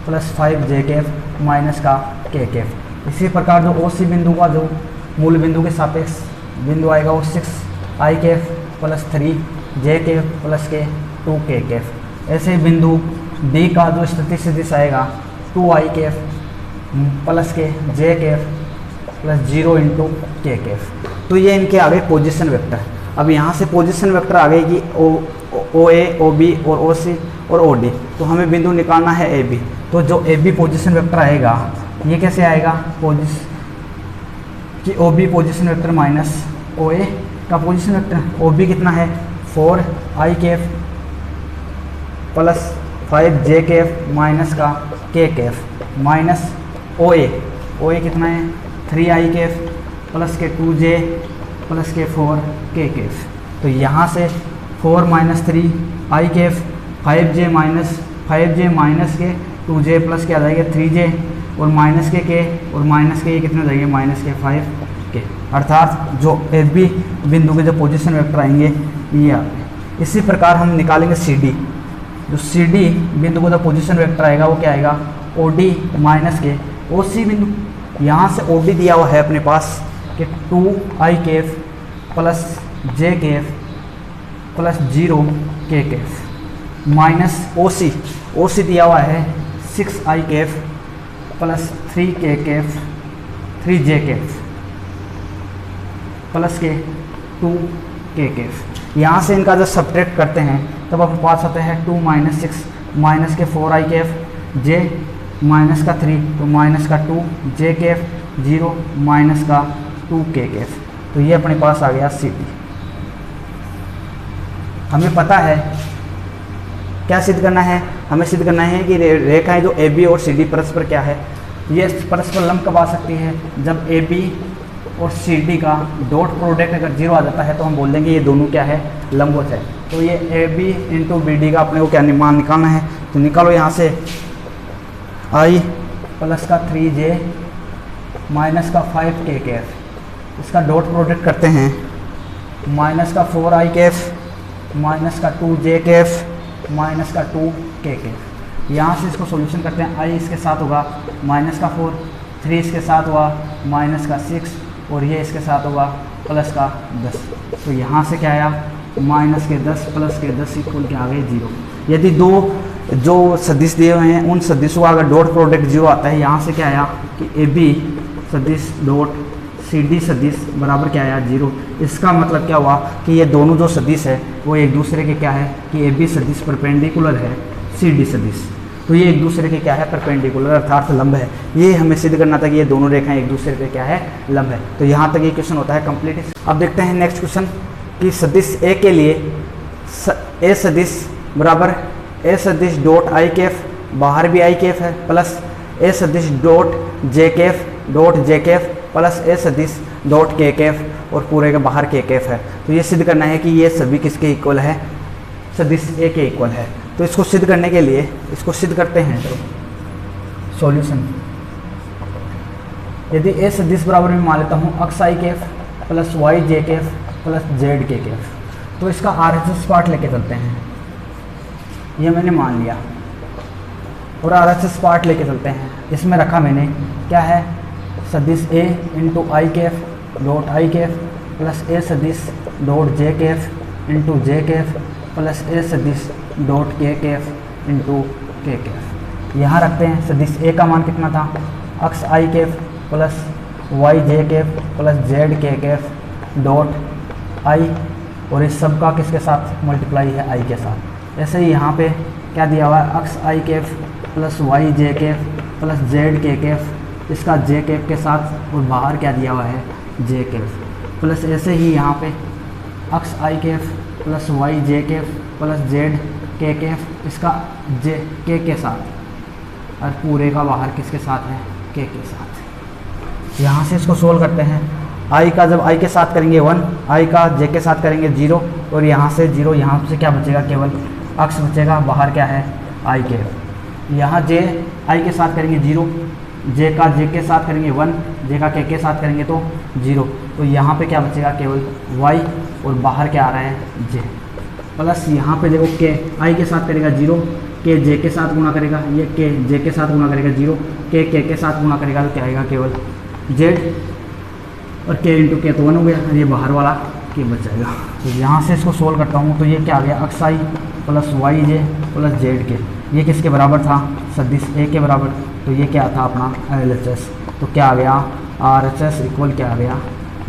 प्लस 5j माइनस का k। इसी प्रकार जो ओ सी बिंदु का जो मूल बिंदु के सापेक्ष बिंदु आएगा वो 6i प्लस 3j प्लस के 2k। ऐसे बिंदु डी का जो स्थिति सदिश आएगा 2i प्लस के j प्लस 0 इंटू k। तो ये इनके आ गए पोजिशन वेक्टर। अब यहाँ से पोजीशन वेक्टर आ गई कि ओ ए, ओ बी और ओ सी और ओ डी। तो हमें बिंदु निकालना है ए बी। तो जो ए बी पोजिशन वेक्टर आएगा ये कैसे आएगा कि O B position vector minus O A का पोजिशन वेक्टर। ओ बी कितना है 4i प्लस 5j माइनस का k माइनस ओ ए कितना है 3i प्लस के 2j प्लस के 4k। तो यहाँ से 4 माइनस 3i 5j माइनस के 2j प्लस के आ जाएगा 3j और माइनस के और माइनस के ये कितने हो जाएंगे माइनस के 5k। अर्थात जो ए बी बिंदु के जो पोजीशन वेक्टर आएंगे ये आ गए। इसी प्रकार हम निकालेंगे सी डी। जो सी डी बिंदु का जो पोजीशन वेक्टर आएगा वो क्या आएगा ओ डी माइनस के ओ सी बिंदु। यहाँ से ओ डी दिया हुआ है अपने पास कि 2i plus j plus 0k minus O C दिया हुआ है 6i प्लस 3j प्लस के 2k। यहाँ से इनका जब सब्ट्रैक्ट करते हैं तब अपने पास आता है 2 माइनस 6 माइनस के 4i j माइनस का 3 तो माइनस का 2j 0 माइनस का 2k। तो ये अपने पास आ गया सी डी। हमें पता है क्या सिद्ध करना है, हमें सिद्ध करना है कि रेखाएं जो ए बी और सी डी परस्पर क्या है, ये परस्पर लंब कब आ सकती है जब ए बी और सी डी का डॉट प्रोडक्ट अगर 0 आ जाता है तो हम बोल देंगे ये दोनों क्या है लंबवत है। तो ये A B into B D का अपने को क्या मान निकालना है। तो निकालो यहाँ से i प्लस का 3j माइनस का 5k। इसका डॉट प्रोडक्ट करते हैं माइनस का 4i माइनस का 2j माइनस का 2k। यहाँ से इसको सॉल्यूशन करते हैं। i इसके साथ होगा माइनस का 4, 3 इसके साथ हुआ माइनस का 6 और ये इसके साथ होगा प्लस का 10। तो यहाँ से क्या आया माइनस के 10 प्लस के 10 इक्वल क्या आ गए 0। यदि दो जो सदिश दिए हुए हैं उन सदिशों का अगर डॉट प्रोडक्ट जीरो आता है, यहाँ से क्या आया कि ए बी सदिश डॉट सी डी सदिश बराबर क्या आया, जीरो। इसका मतलब क्या हुआ कि ये दोनों जो सदिश है वो एक दूसरे के क्या है कि ए बी सदिश परपेंडिकुलर है सी डी सदिश, तो ये एक दूसरे के क्या है परपेंडिकुलर अर्थात लंब है। ये हमें सिद्ध करना था कि ये दोनों रेखाएं एक दूसरे के क्या है लंब है। तो यहाँ तक ये क्वेश्चन होता है कंप्लीट। अब देखते हैं नेक्स्ट क्वेश्चन कि सदिश ए के लिए ए सदिश बराबर ए सदिश डॉट आई केफ, बाहर भी आई केफ है, प्लस ए सदिश dot J cap plus A सदिश डॉट के केफ और पूरे के बाहर के केफ है। तो ये सिद्ध करना है कि ये सभी किसके इक्वल है, सदिश ए के इक्वल है। तो इसको सिद्ध करने के लिए इसको सिद्ध करते हैं। तो सॉल्यूशन, यदि ए सदिश बराबर मैं मान लेता हूँ अक्स आई केफ प्लस वाई जे केफ प्लस जेड के केफ, तो इसका RHS पार्ट लेके चलते हैं। ये मैंने मान लिया और RHS पार्ट लेके चलते हैं। इसमें रखा मैंने क्या है सदिश A into I cap dot I cap plus A सदिश dot J cap into J cap plus A सदिश डॉट के केफ इंटू के केफ। यहाँ रखते हैं सदिश ए का मान कितना था अक्स आई केफ प्लस वाई जे केफ प्लस जेड के केफ डॉट आई, और इस सब का किसके साथ मल्टीप्लाई है आई के साथ। ऐसे ही यहाँ पे क्या दिया हुआ है अक्स आई केफ प्लस वाई जे केफ प्लस जेड के केफ, इसका जे केफ के साथ और बाहर क्या दिया हुआ है जे केफ, प्लस ऐसे ही यहाँ पे अक्स आई केफ प्लस वाई जे केफ प्लस जेड के केफ, इसका जे के साथ और पूरे का बाहर किसके साथ है के साथ। यहाँ से इसको सोल्व करते हैं। आई का जब आई के साथ करेंगे 1, आई का जे के साथ करेंगे 0 और यहाँ से 0, यहाँ से क्या बचेगा केवल अक्स बचेगा, बाहर क्या है आई केफ। यहाँ जे आई के साथ करेंगे 0, जे का जे के साथ करेंगे 1, जे का के साथ करेंगे तो 0, तो यहाँ पे क्या बचेगा केवल y और बाहर क्या आ रहा है जे, प्लस यहाँ पे देखो के आई के साथ करेगा 0, के जे के साथ गुणा करेगा, ये के जे के साथ गुणा करेगा 0, के साथ गुणा करेगा तो क्या आएगा केवल जेड, और के इंटू के तो 1 हो गया, ये बाहर वाला के बच जाएगा। तो यहाँ से इसको सोल्व करता हूँ तो ये क्या आ गया अक्स आई प्लस वाई जे प्लस जेड के, ये किसके बराबर था सदिश ए के बराबर, तो ये क्या था अपना LHS। तो क्या आ गया RHS इक्वल क्या आ गया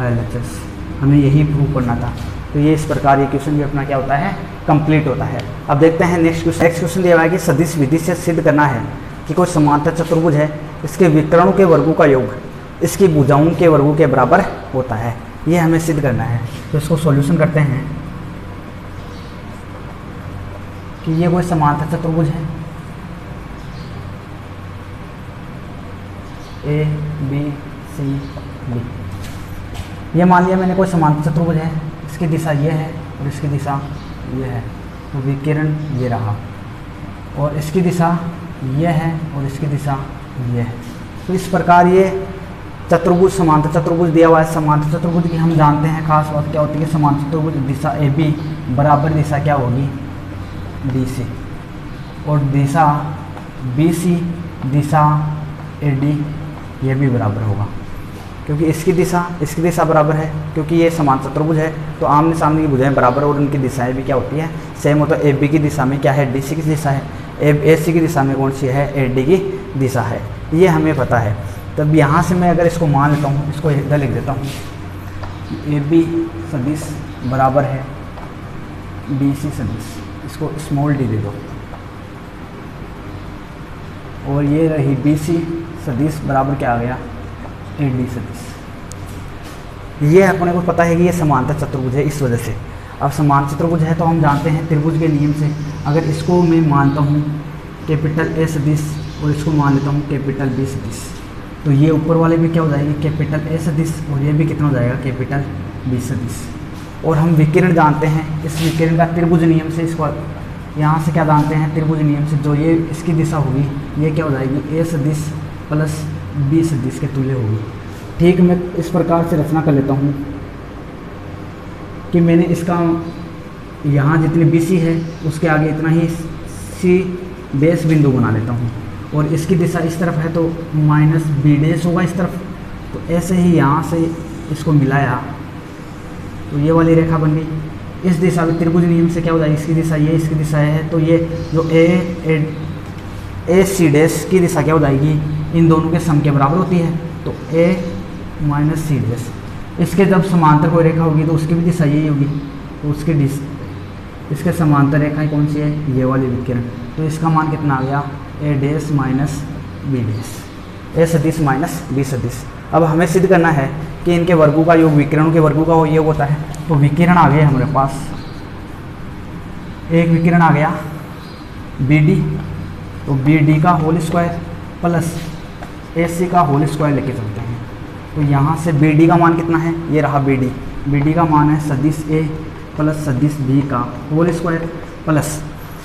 LHS, हमें यही प्रूव करना था। तो ये इस प्रकार ये क्वेश्चन भी अपना क्या होता है कंप्लीट होता है। अब देखते हैं नेक्स्ट क्वेश्चन। नेक्स्ट क्वेश्चन दिया हुआ है कि सदिश विधि से सिद्ध करना है कि कोई समांतर चतुर्भुज है, इसके विकर्णों के वर्गों का योग इसकी भुजाओं के वर्गों के बराबर होता है, ये हमें सिद्ध करना है। तो इसको सॉल्यूशन करते हैं कि ये कोई समांतर चतुर्भुज है ए बी सी डी, ये मान लिया मैंने कोई समांतर चतुर्भुज है, इसकी दिशा ये है और इसकी दिशा ये है, तो विकिरण ये रहा, और इसकी दिशा ये है और इसकी दिशा ये है। तो इस प्रकार ये चतुर्भुज समांतर चतुर्भुज दिया हुआ है। समांतर चतुर्भुज की हम जानते हैं खास बात क्या होती है, समांतर चतुर्भुज दिशा ए बी बराबर दिशा क्या होगी डी सी, और दिशा B C Disha A D ये भी बराबर होगा, क्योंकि इसकी दिशा बराबर है, क्योंकि ये समांतर चतुर्भुज है तो आमने सामने की भुजाएं बराबर और उनकी दिशाएं भी क्या होती है सेम होता है। ए बी की दिशा में क्या है डी सी की दिशा है, ए सी की दिशा में कौन सी है ए डी की दिशा है, ये हमें पता है। तब यहाँ से मैं अगर इसको मान लेता हूँ, इसको इधर लिख देता हूँ, ए बी सदिश बराबर है बी सी सदिश, इसको स्मॉल डी दे दो, और ये रही बी सी सदिश बराबर क्या आ गया ए डी सदिश। ये अपने को पता है कि ये समांतर चतुर्भुज है, इस वजह से। अब समांतर चतुर्भुज है तो हम जानते हैं त्रिभुज के नियम से, अगर इसको मैं मानता हूँ कैपिटल ए सदिश और इसको मान लेता हूँ कैपिटल बी सदिश, तो ये ऊपर वाले भी क्या हो जाएंगे कैपिटल ए सदिश, और ये भी कितना हो जाएगा कैपिटल बी सदिश। और हम विकिरण जानते हैं, इस विकिरण का त्रिभुज नियम से, इसको यहाँ से क्या जानते हैं त्रिभुज नियम से, जो ये इसकी दिशा होगी ये क्या हो जाएगी ए सदिश प्लस बी सदिश के तुल्य होगी। ठीक, मैं इस प्रकार से रचना कर लेता हूँ कि मैंने इसका यहाँ जितनी बी सी है उसके आगे इतना ही सी बेस बिंदु बना लेता हूँ, और इसकी दिशा इस तरफ है तो माइनस बी डेस होगा इस तरफ। तो ऐसे ही यहाँ से इसको मिलाया तो ये वाली रेखा बन गई, इस दिशा में त्रिभुज नियम से क्या हो जाएगी, इसकी दिशा ये, इसकी दिशा है, तो ये जो ए सी डैश की दिशा क्या हो जाएगी, इन दोनों के सम के बराबर होती है। तो ए माइनस सी डैश, इसके जब समांतर कोई रेखा होगी तो उसकी भी दिशा यही होगी, तो इसके समांतर रेखाएं कौन सी है, ये वाली विकिरण। तो इसका मान कितना आ गया, ए डैश माइनस बी डैश, ए सदिश माइनस बी सदिश। अब हमें सिद्ध करना है कि इनके वर्गों का योग विकिरणों के वर्गों का योग होता है। तो विकिरण आ गए हमारे पास, एक विकिरण आ गया बी डी, तो बी डी का होल स्क्वायर प्लस ए सी का होल स्क्वायर लेके चलते हैं। तो यहाँ से बी डी का मान कितना है, ये रहा बी डी का मान है सदिश ए प्लस सदिश बी का होल स्क्वायर प्लस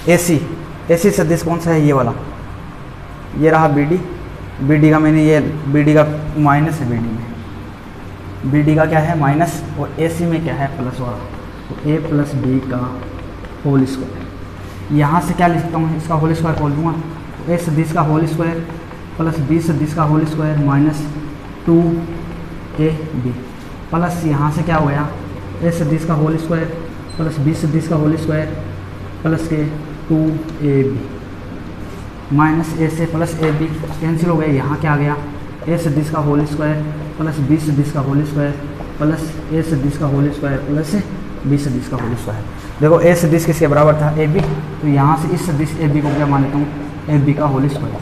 ए सी सदिश कौन सा है, ये वाला, ये रहा बी डी का मैंने ये बी डी का माइनस है, बी डी का क्या है माइनस, और ए सी में क्या है प्लस वाला, तो ए प्लस बी का होल स्क्वायर। यहाँ से क्या लिख सकता हूँ, इसका होल स्क्वायर खोल दूँगा, तो ए सदिश का होल स्क्वायर प्लस बी सदिश का whole square minus 2ab plus यहाँ से क्या हो गया, ए सदिश का होल स्क्वायर प्लस बी सदिश का होल स्क्वायर प्लस के 2ab माइनस ए से प्लस ए बी कैंसिल हो गया। यहाँ क्या आ गया, ए सदिश का होल स्क्वायर प्लस बी सदिश का होल स्क्वायर प्लस ए सदिश का होल स्क्वायर प्लस बी सदिश का होल स्क्वायर। देखो ए सदिश किसके बराबर था, ए बी, तो यहाँ से इस सदिश ए बी को क्या मान लेता हूँ, ए बी का होल स्क्वायर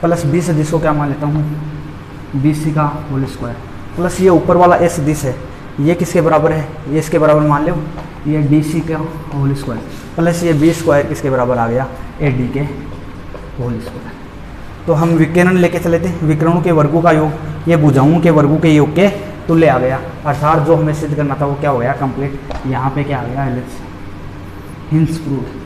प्लस बी सदिश को क्या मान लेता हूँ, बी सी का होल स्क्वायर प्लस ये ऊपर वाला ए सदिश है, ये किसके बराबर है, ये इसके बराबर मान लो, ये डी सी का होल स्क्वायर प्लस ये बी स्क्वायर किसके बराबर आ गया, ए डी के होल स्क्वायर। तो हम विकिरण लेके चले थे, विकिरणों के वर्गों का योग ये भुजाओं के वर्गों के योग के तुल्य आ गया, अर्थात जो हमें सिद्ध करना था वो क्या हो गया कंप्लीट। यहाँ पे क्या आ गया, हिंस प्रूफ।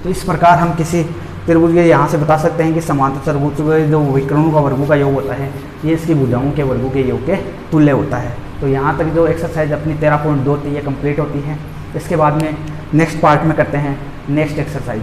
तो इस प्रकार हम किसी त्रिभुज के यहाँ से बता सकते हैं कि समांतर त्रिभुज के जो विकरणों का वर्गों का योग होता है ये इसकी भुजाओं के वर्गों के योग के तुल्य होता है। तो यहाँ तक जो एक्सरसाइज अपनी 13.2 थी ये कंप्लीट होती है। इसके बाद में नेक्स्ट पार्ट में करते हैं नेक्स्ट एक्सरसाइज।